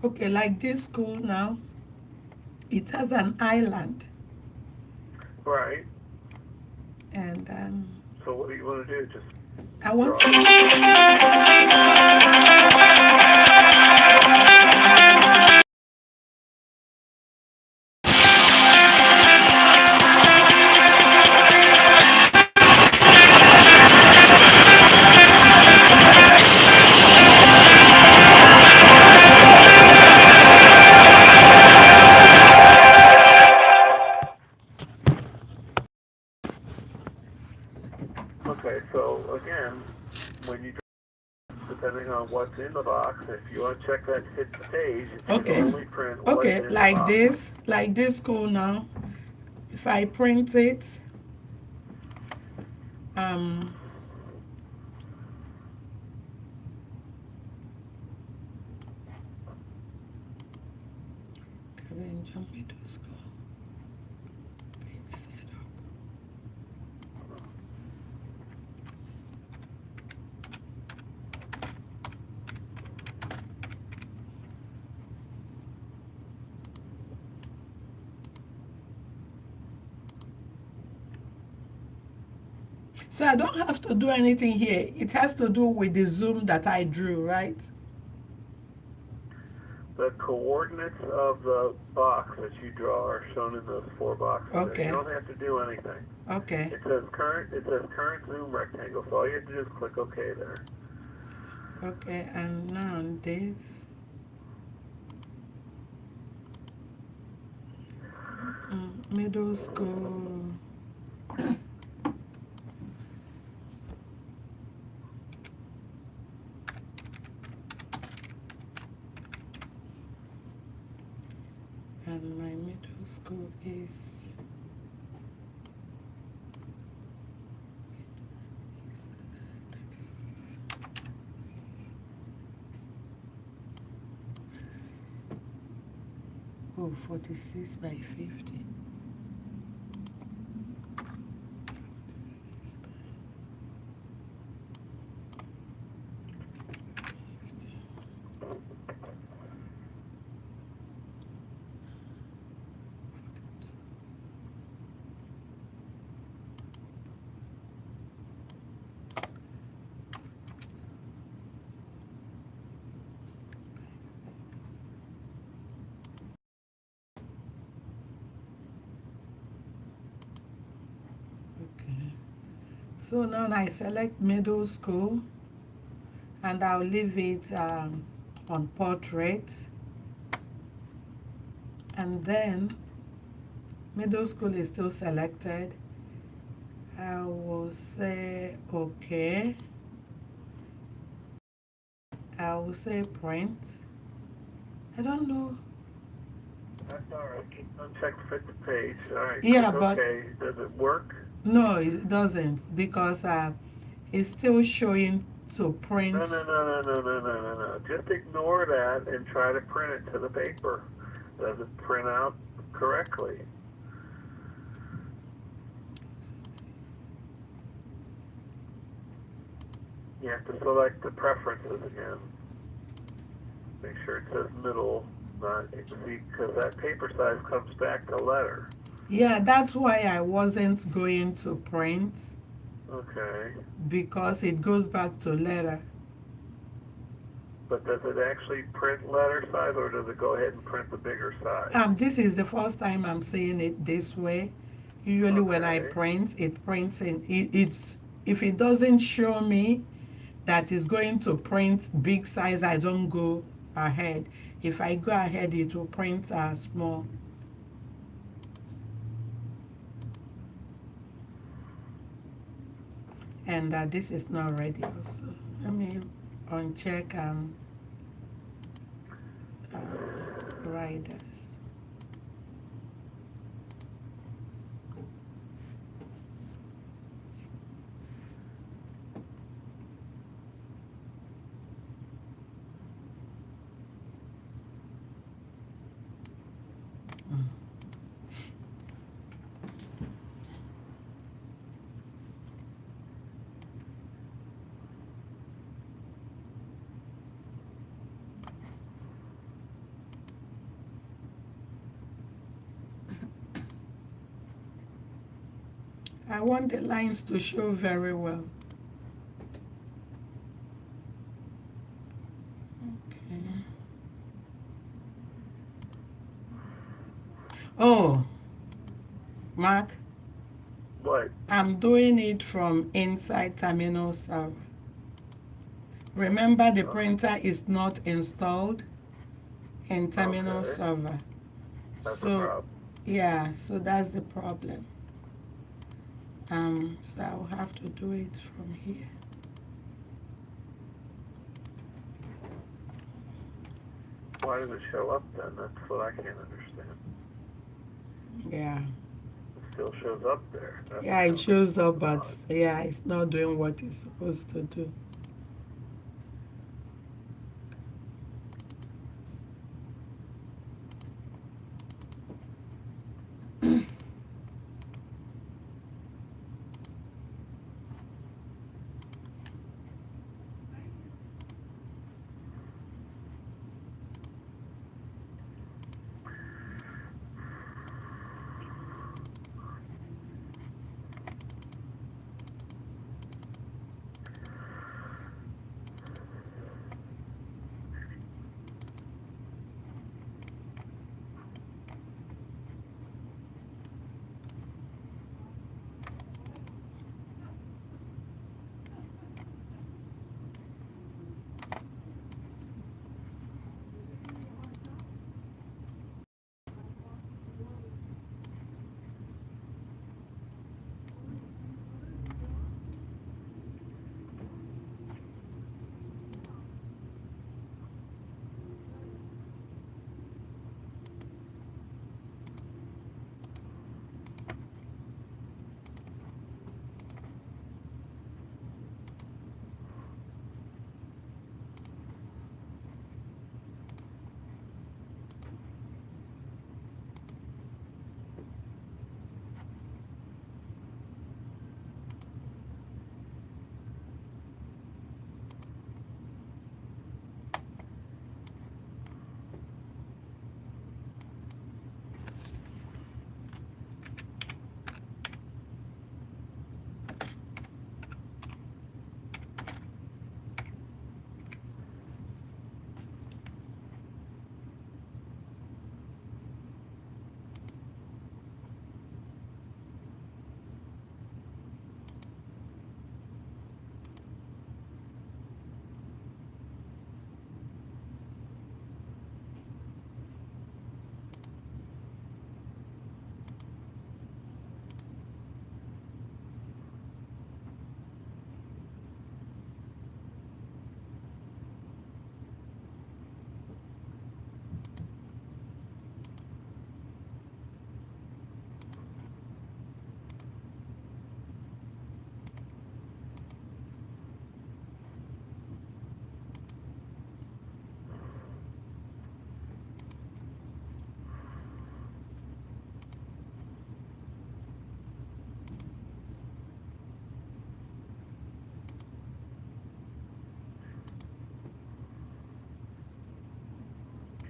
Okay, like this school now, it has an island, Right. and So what do you want to do? Just I want draw. to. Okay, so again, when you depending on what's in the box, if you want to check that hidden page, it should Okay. only print what's Okay, in the box. like this school now. If I print it, um, Cabin John Middle School. Page setup. So I don't have to do anything here. It has to do with the zoom that I drew, right? The coordinates of the box that you draw are shown in those 4 boxes there. Okay. You don't have to do anything. Okay. It says current zoom rectangle, so all you have to do is click OK there. Okay, and now this. Middle school. And my middle school is oh, 46 by 50. Okay. So now I select middle school and I'll leave it on portrait. And then middle school is still selected. I will say okay. I will say print. I don't know. That's all right. Uncheck fit the page. All right. Yeah, Click but OK. Does it work? no, it doesn't because it's still showing to print. No. Just ignore that and try to print it to the paper. Does it print out correctly? You have to select the preferences again. Make sure it says middle, not because that paper size comes back to letter. Yeah, that's why I wasn't going to print Okay. because it goes back to letter. But does it actually print letter size, or does it go ahead and print the bigger size? This is the first time I'm seeing it this way. Usually when I Okay. print, it prints in, it's, if it doesn't show me that is going to print big size, I don't go ahead. If I go ahead, it will print small. And this is not ready also. Let me uncheck uh, riders. I want the lines to show very well. Okay. Oh, Mark, What? I'm doing it from inside Terminal Server. Remember, the printer is not installed in Terminal Okay. Server. That's a So, problem. yeah, so that's the problem. So I'll have to do it from here. Why does it show up then? That's what I can't understand. Yeah. It still shows up there. That's Yeah, it shows up, but odd. yeah, it's not doing what it's supposed to do.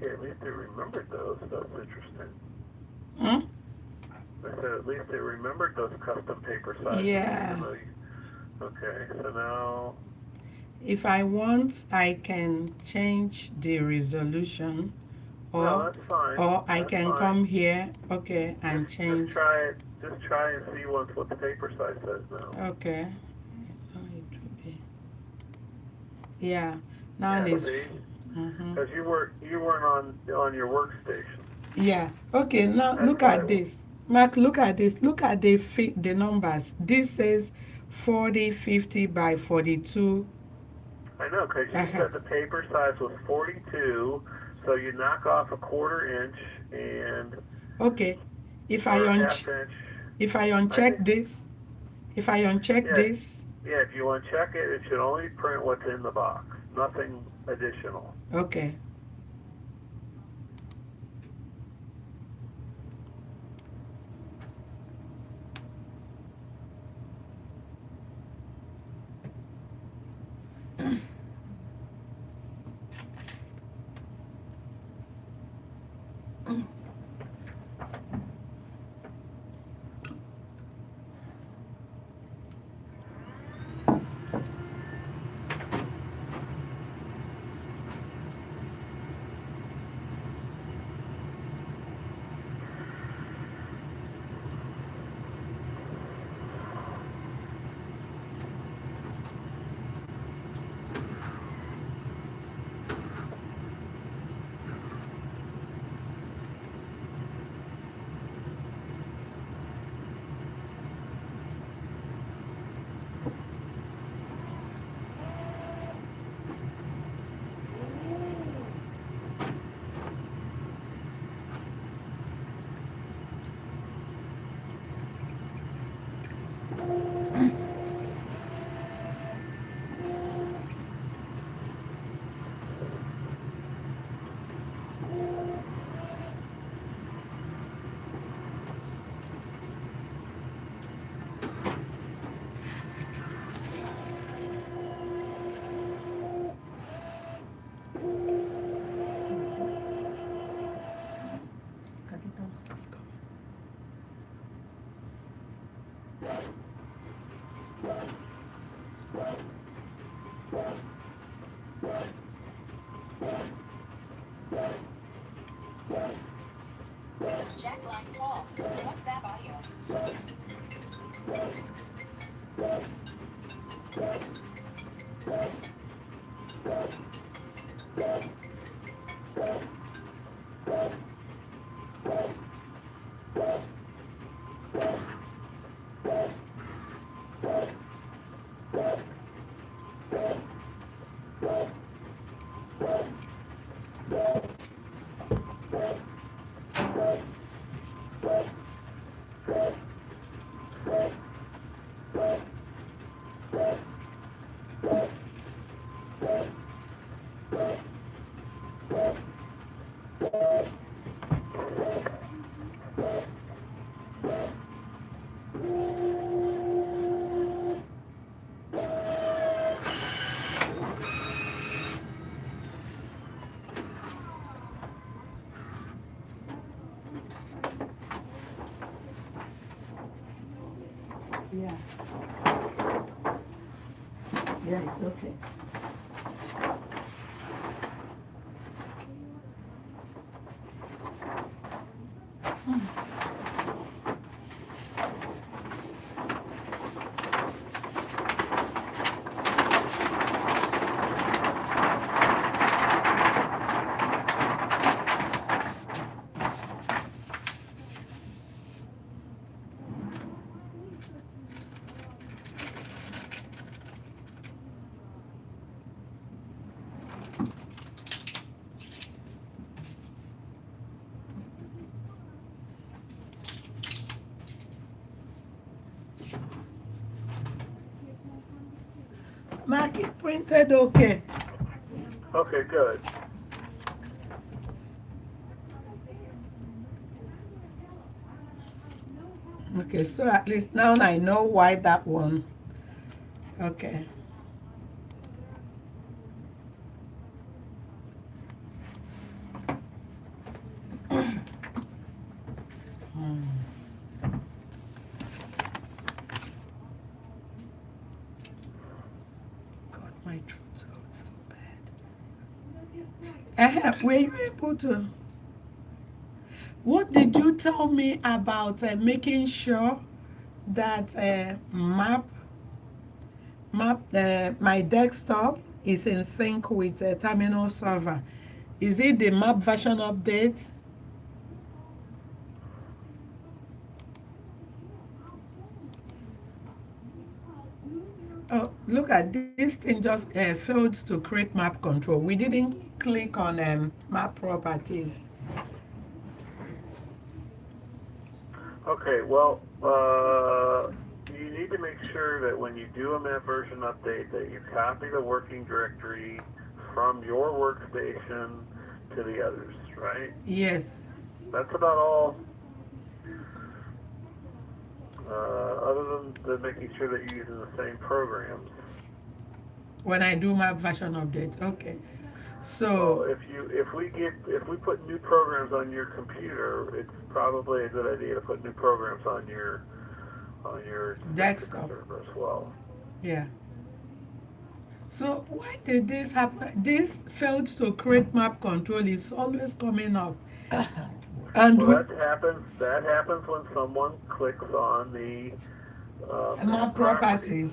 Okay, at least they remembered those. That's interesting. Hmm? I said at least they remembered those custom paper sizes. Yeah. Even though okay, so now If I want, I can change the resolution, No, or that's fine. I That's can fine. come here, okay, and Just change. try it. Just try and see what the paper size says now. Okay. Oh, it will be. Yeah. Now Yeah, it's. see, Mm-hmm. because you weren't on your workstation. Yeah. Okay. Now That's look why. at this, Mark. Look at this. Look at the numbers. This says 40, 50 by 42. I know, because you Uh-huh. said the paper size was 42, so you knock off a quarter inch and Okay. If I or a unch half inch. if I I uncheck think, this, if I uncheck yeah, this, yeah. If you uncheck it, it should only print what's in the box, nothing additional. okay. Cut it also. Let's go. Jack line 12. WhatsApp audio. Yeah. Yeah, it's okay. Mark, it printed okay. Okay, good. Okay, so at least now I know why that one. Okay. Hmm. God, my truth. Were you able to? What did you tell me about making sure that my desktop is in sync with terminal server? Is it the map version update? Oh, look at this thing just failed to create map control. We didn't click on map properties. Okay, well, you need to make sure that when you do a map version update that you copy the working directory from your workstation to the others, right? Yes. That's about all. Other than making sure that you're using the same programs. When I do map version update. Okay. Well, So if we put new programs on your computer, it's probably a good idea to put new programs on your Citrix desktop. server as well. Yeah. So why did this happen? This failed to create map control. It's always coming up. And Well, that happens when someone clicks on the map map properties. properties.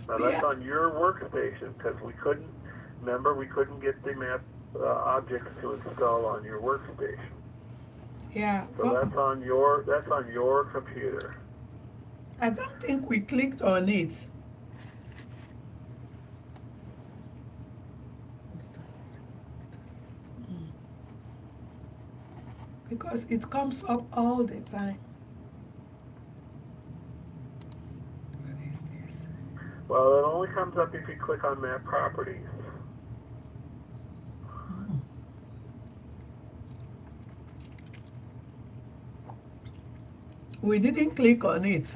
Now that's Yeah. on your workstation because we couldn't get the map objects to install on your workstation. Yeah. So that's on your computer. I don't think we clicked on it. Because it comes up all the time. What is this? Well, it only comes up if you click on map properties. We didn't click on it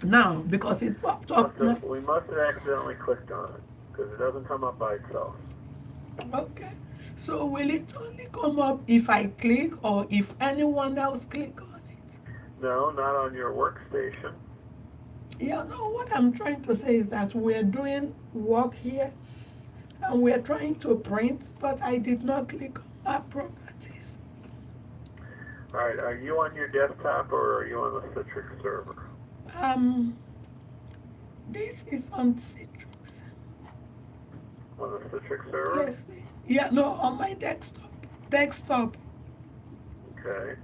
now because it popped up now. We must have accidentally clicked on it because it doesn't come up by itself. Okay. So will it only come up if I click or if anyone else click on it? No, not on your workstation. Yeah, no, what I'm trying to say is that we're doing work here and we're trying to print, but I did not click on my properties. All right, are you on your desktop or are you on the Citrix server? Um, this is on Citrix. On the Citrix server? Yes. Yeah, no, on my desktop. Desktop. Okay.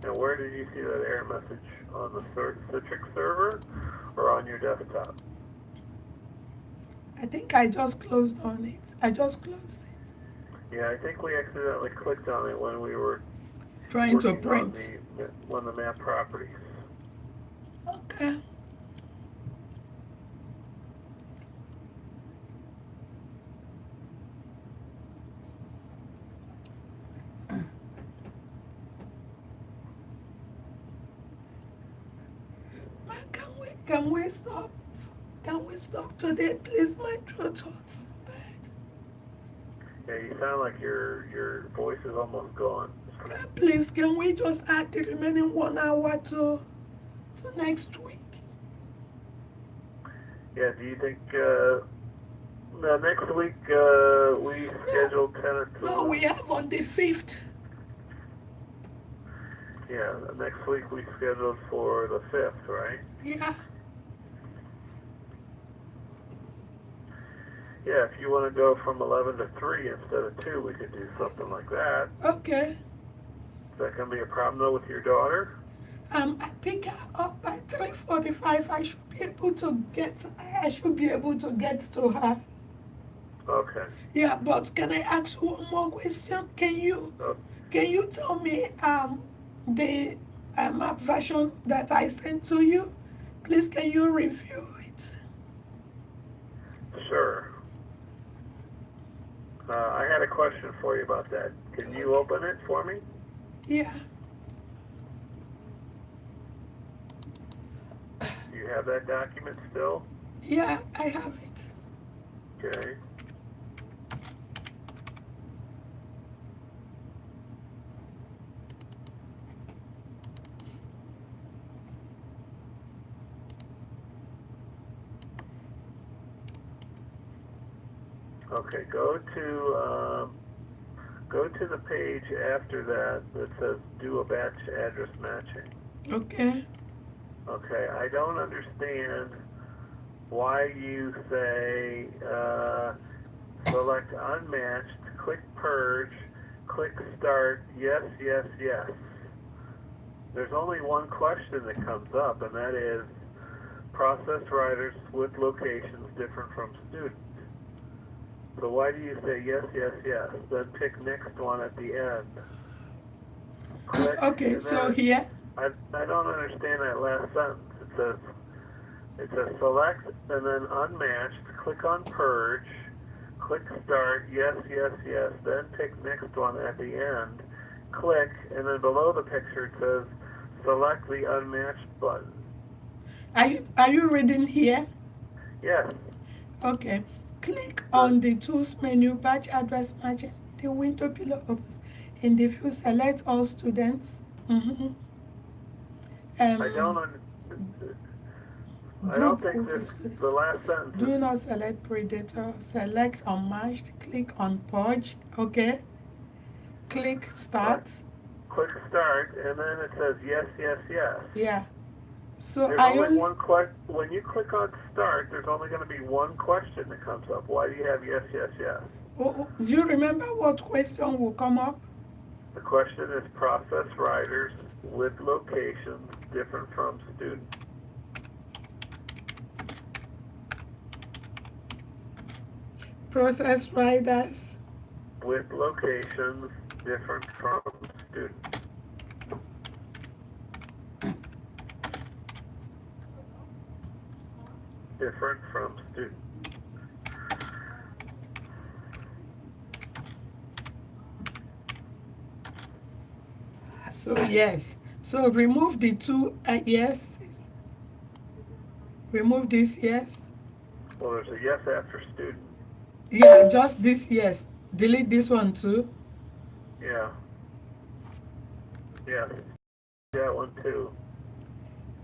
And where did you see that error message? On the Citrix server or on your desktop? I think I just closed on it. I just closed it. Yeah, I think we accidentally clicked on it when we were Trying to working on print. the map properties. Okay. Can we stop? Can we stop today, please? My throat hurts bad. Yeah, you sound like your voice is almost gone. Please, can we just add the remaining 1 hour to next week? Yeah, do you think next week we scheduled 10 or 2? No, we have on the 5th. Yeah, next week we scheduled for the 5th, right? Yeah. Yeah, if you want to go from 11 to 3 instead of 2, we could do something like that. Okay. Is that going to be a problem though with your daughter? I pick her up by 3:45. I should be able to get. I should be able to get to her. Okay. Yeah, but can I ask one more question? Can you Oh, tell me the map version that I sent to you? Please, can you review it? sure. I had a question for you about that. Can you open it for me? Yeah. Do you have that document still? Yeah, I have it. Okay. Okay, go to the page after that says do a batch address matching. Okay. Okay, I don't understand why you say select unmatched, click purge, click start, yes, yes, yes. There's only one question that comes up, and that is process writers with locations different from students. So why do you say yes, yes, yes, then pick next one at the end? Click, Okay, and so then here, I don't understand that last sentence. It says select and then unmatched, click on purge, click start, yes, yes, yes, then pick next one at the end, click, and then below the picture it says select the unmatched button. are you reading here? Yes, Okay. Click but on the tools menu, batch address matching. The window below opens. In the view, select all students. Mhm. I don't, Um, I don't group think with this, the student. the last sentence Do is, not select predator. Select unmatched. Click on purge. Okay. Click alright, start. click start, and then it says yes, yes, yes. Yeah. So There's I only only. one question. When you click on start, there's only going to be one question that comes up. Why do you have yes, yes, yes? Do you remember what question will come up? The question is process writers with locations different from students. Process riders. With locations different from students. Different from students. So yes. So remove the two yes. Remove this yes. Well, there's a yes after student. Yeah, just this yes. Delete this one too. Yeah. Yes. That one too.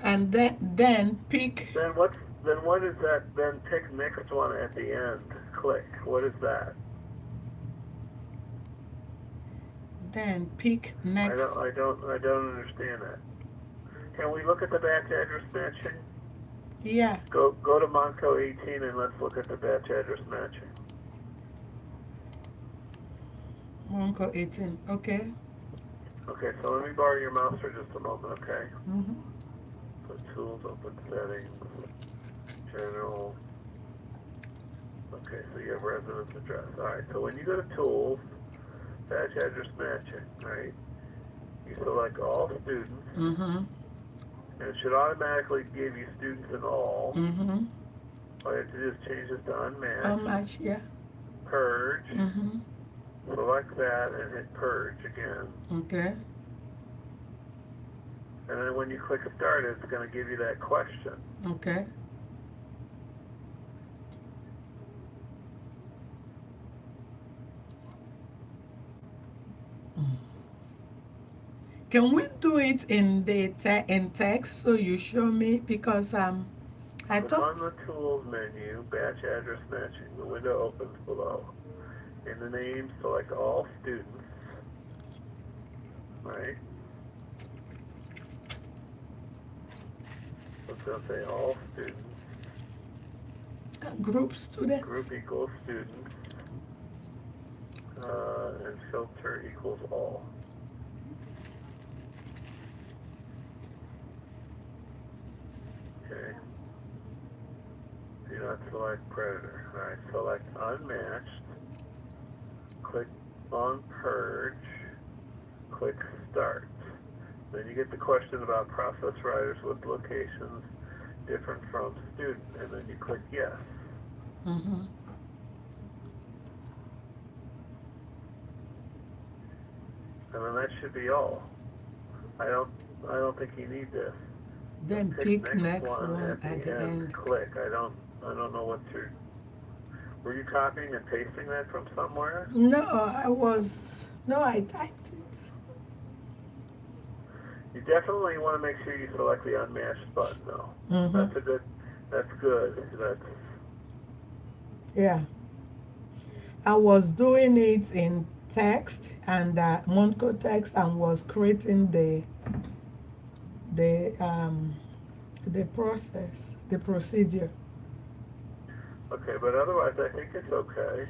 And then pick. Then what is that? Then pick next one at the end. Click. What is that? Then pick next. I don't understand that. Can we look at the batch address matching? Yeah. Go to Monco 18 and let's look at the batch address matching. Monco 18. Okay. Okay, so let me borrow your mouse for just a moment, okay? Mm-hmm. So tools, open settings, general. Okay, so you have residence address. Alright, so when you go to tools, batch address matching, right? You select all students, Mm-hmm. and it should automatically give you students in all. Mm-hmm. All you have to do is change this to How unmatched, much? Yeah. purge, Mm-hmm. select that, and hit purge again. Okay. And then when you click start, it's going to give you that question. Okay. Can we do it in the in text so you show me because I Click thought. on the tools menu, batch address matching. The window opens below. In the name, select all students, right? So it's going to say all students. Group students. Group equals students. And filter equals all. Okay. Do not select predator. Alright, select unmatched. Click on purge. Click start. Then you get the question about process writers with locations different from student, and then you click yes. Mm-hmm. And then that should be all. I don't think you need this. Then pick next one at the end. Click. I don't know what you're. Were you copying and pasting that from somewhere? No, I typed it. You definitely want to make sure you select the unmatched button, though. Mm-hmm. That's good. That's Yeah. I was doing it in text and Monco text and was creating the um the process, the procedure. Okay, but otherwise I think it's okay.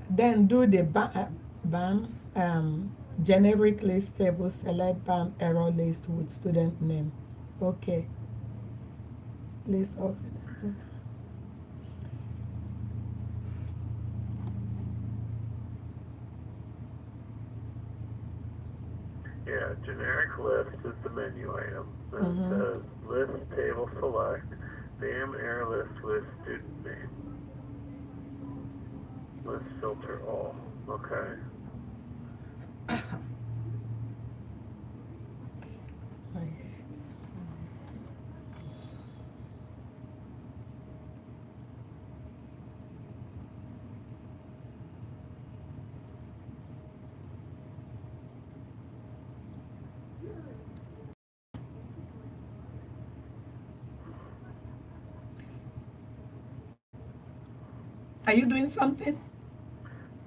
Then do the BAM generic list table, select BAM error list with student name. Okay, list of Yeah, generic list is the menu item. And it mm-hmm. says list table select, BAM error list with student name. Let's filter all. Okay. Are you doing something?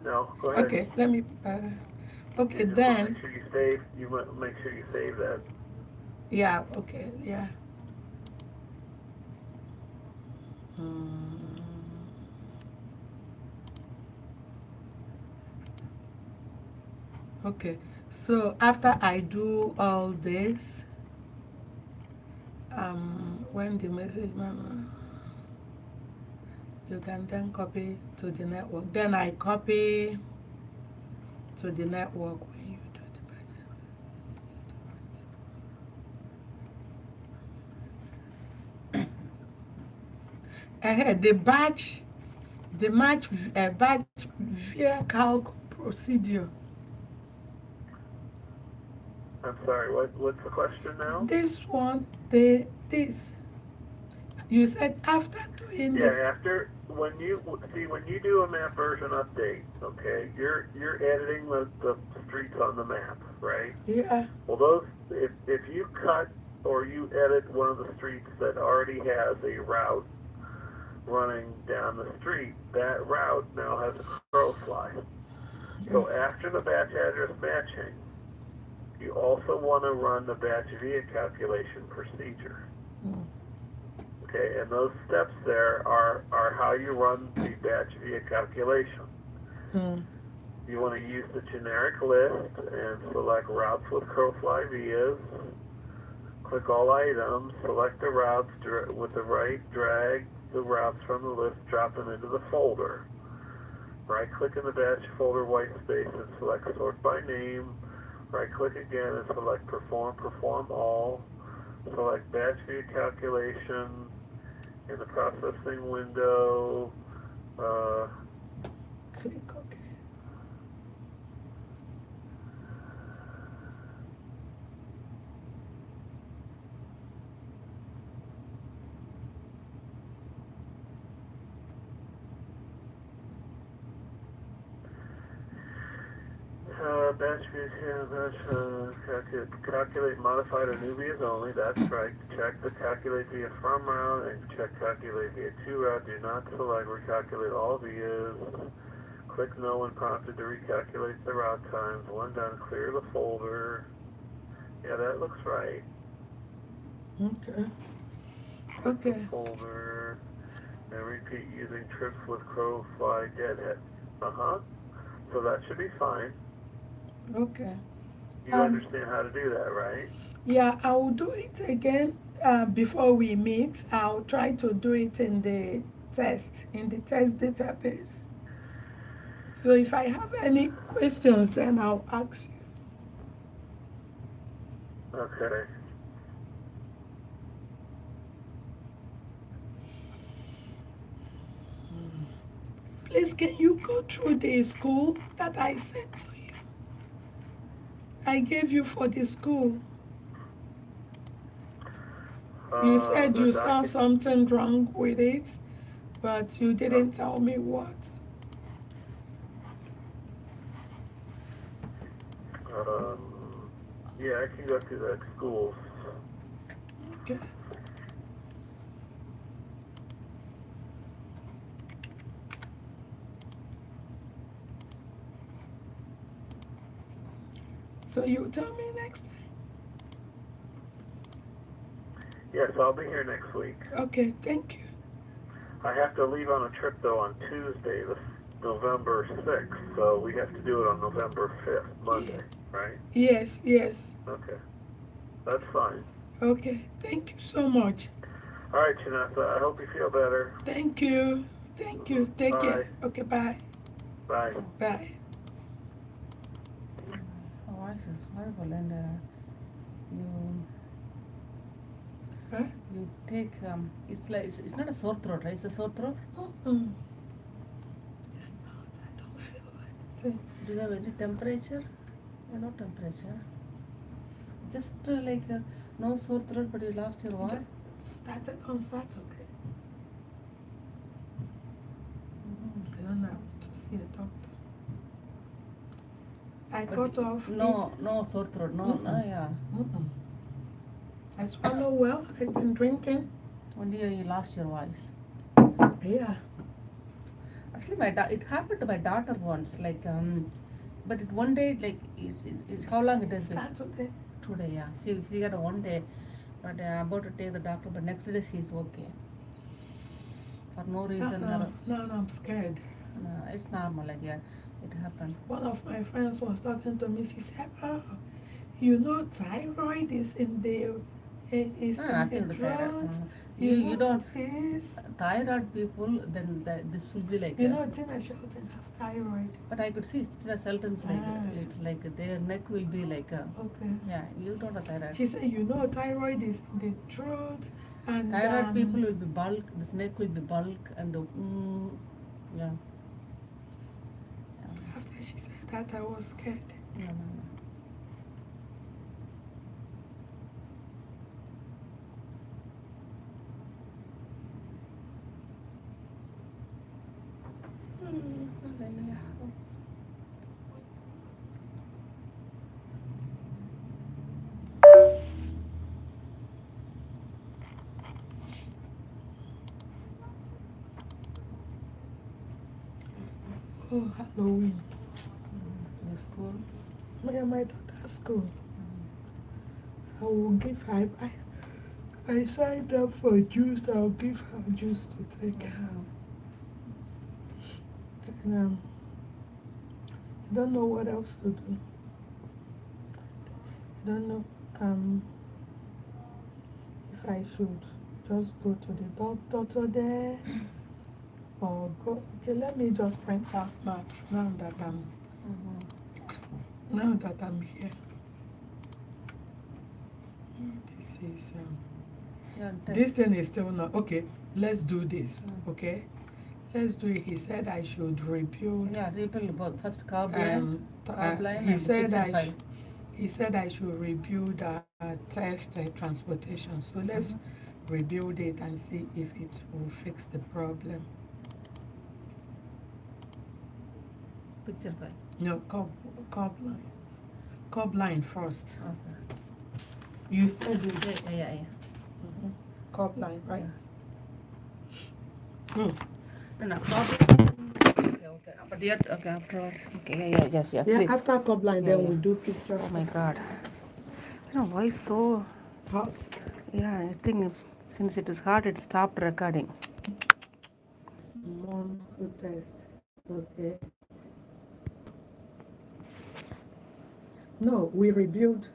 No, go ahead. Okay, let me. Okay, You just want to make then. sure you save. You want to make sure you save that. Yeah. Okay. Yeah. Mm. Okay. So after I do all this, when the message, mama, you can then copy to the network. Then I copy to the network when you do the batch via calc procedure. I'm sorry. What's the question now? This one, this you said after doing the Yeah, after when you do a map version update, okay, you're editing the streets on the map, right? yeah. Well, those if you cut or you edit one of the streets that already has a route running down the street, that route now has a crow fly. So after the batch address matching, you also want to run the batch via calculation procedure. Mm. Okay, and those steps there are how you run the batch via calculation. Mm. You want to use the generic list and select routes with crowfly vias. Click all items, select the routes with the right, drag the routes from the list, drop them into the folder. Right click in the batch folder white space and select sort by name. Right click again and select perform all. Select batch via calculation in the processing window. Click OK. Batch via calculate modified or new vias only. That's right. Check the calculate via from route and check calculate via to route. Do not select recalculate all vias. Click no when prompted to recalculate the route times. When done, clear the folder. Yeah, that looks right. Okay. Click the Okay. folder and repeat using trips with crow, fly, deadhead. So that should be fine. Okay. You Um. understand how to do that, right? Yeah, I will do it again before we meet. I'll try to do it in the test database. So if I have any questions, then I'll ask you. Okay. Please, can you go through the school that I sent to you? I gave you for the school. You said The you saw document. something wrong with it, but you didn't tell me what. Yeah, I can go through that schools. Okay. So you tell me next time. Yes, I'll be here next week. Okay, thank you. I have to leave on a trip though on Tuesday, November 6th, so we have to do it on November 5th, Monday, right? Yes, yes. Okay, that's fine. Okay, thank you so much. All right, Janessa, I hope you feel better. Thank you. Thank you. Take care. Okay, bye. Bye. Bye. Her voice is horrible, and Huh? you take it's like it's not a sore throat, right? It's a sore throat. Mm-mm. It's not. I don't feel anything. Do you have any temperature? No temperature. Just like no sore throat, but you lost your voice. Started on Saturday. I don't know to see a doctor. I But got off. no sore throat. No, yeah. Mm-mm. I swallow well. I've been drinking. Only you lost your voice. Yeah. Actually, it happened to my daughter once. Like but it one day like is how long it is? Saturday. Today, yeah. She got a one day, but about to take the doctor. But next day she's okay. For no reason. No, I'm scared. It's normal. Like yeah, it happened. One of my friends was talking to me. She said, "Oh, you know, thyroid is in the is Nothing in to the thyroid. throat. You don't. This. Thyroid people, then this will be like. You know, Tina Shelton have thyroid. But I could see Tina Shelton's like it's like their neck will be like. Okay. Yeah, you don't have thyroid. She said, you know, thyroid is in the throat, and Thyroid people will be bulk. This neck will be bulk and yeah. After she said that, I was scared. No. Oh, Halloween. The school. My daughter's school. I will give her. I signed up for juice. I'll give her juice to take. And, I don't know what else to do. I don't know if I should just go to the doctor today or go. Okay, let me just print out maps now that I'm here. This is this thing is still not okay. Let's do this. Okay, let's do it. He said I should rebuild. Yeah, rebuild both. First curb line. He said I should rebuild test transportation. So let's rebuild it and see if it will fix the problem. Picture file. No, curb line. Curb line first. Okay. You said it. Yeah. Curb line, right? No, okay. But yet, okay, afterwards. Okay, yes. Yeah, please. after curb line, Yeah, then we do picture. Oh my God. I don't know why it's so Hot. Yeah, I think since it is hard, it stopped recording. One test. Okay. No, we rebuild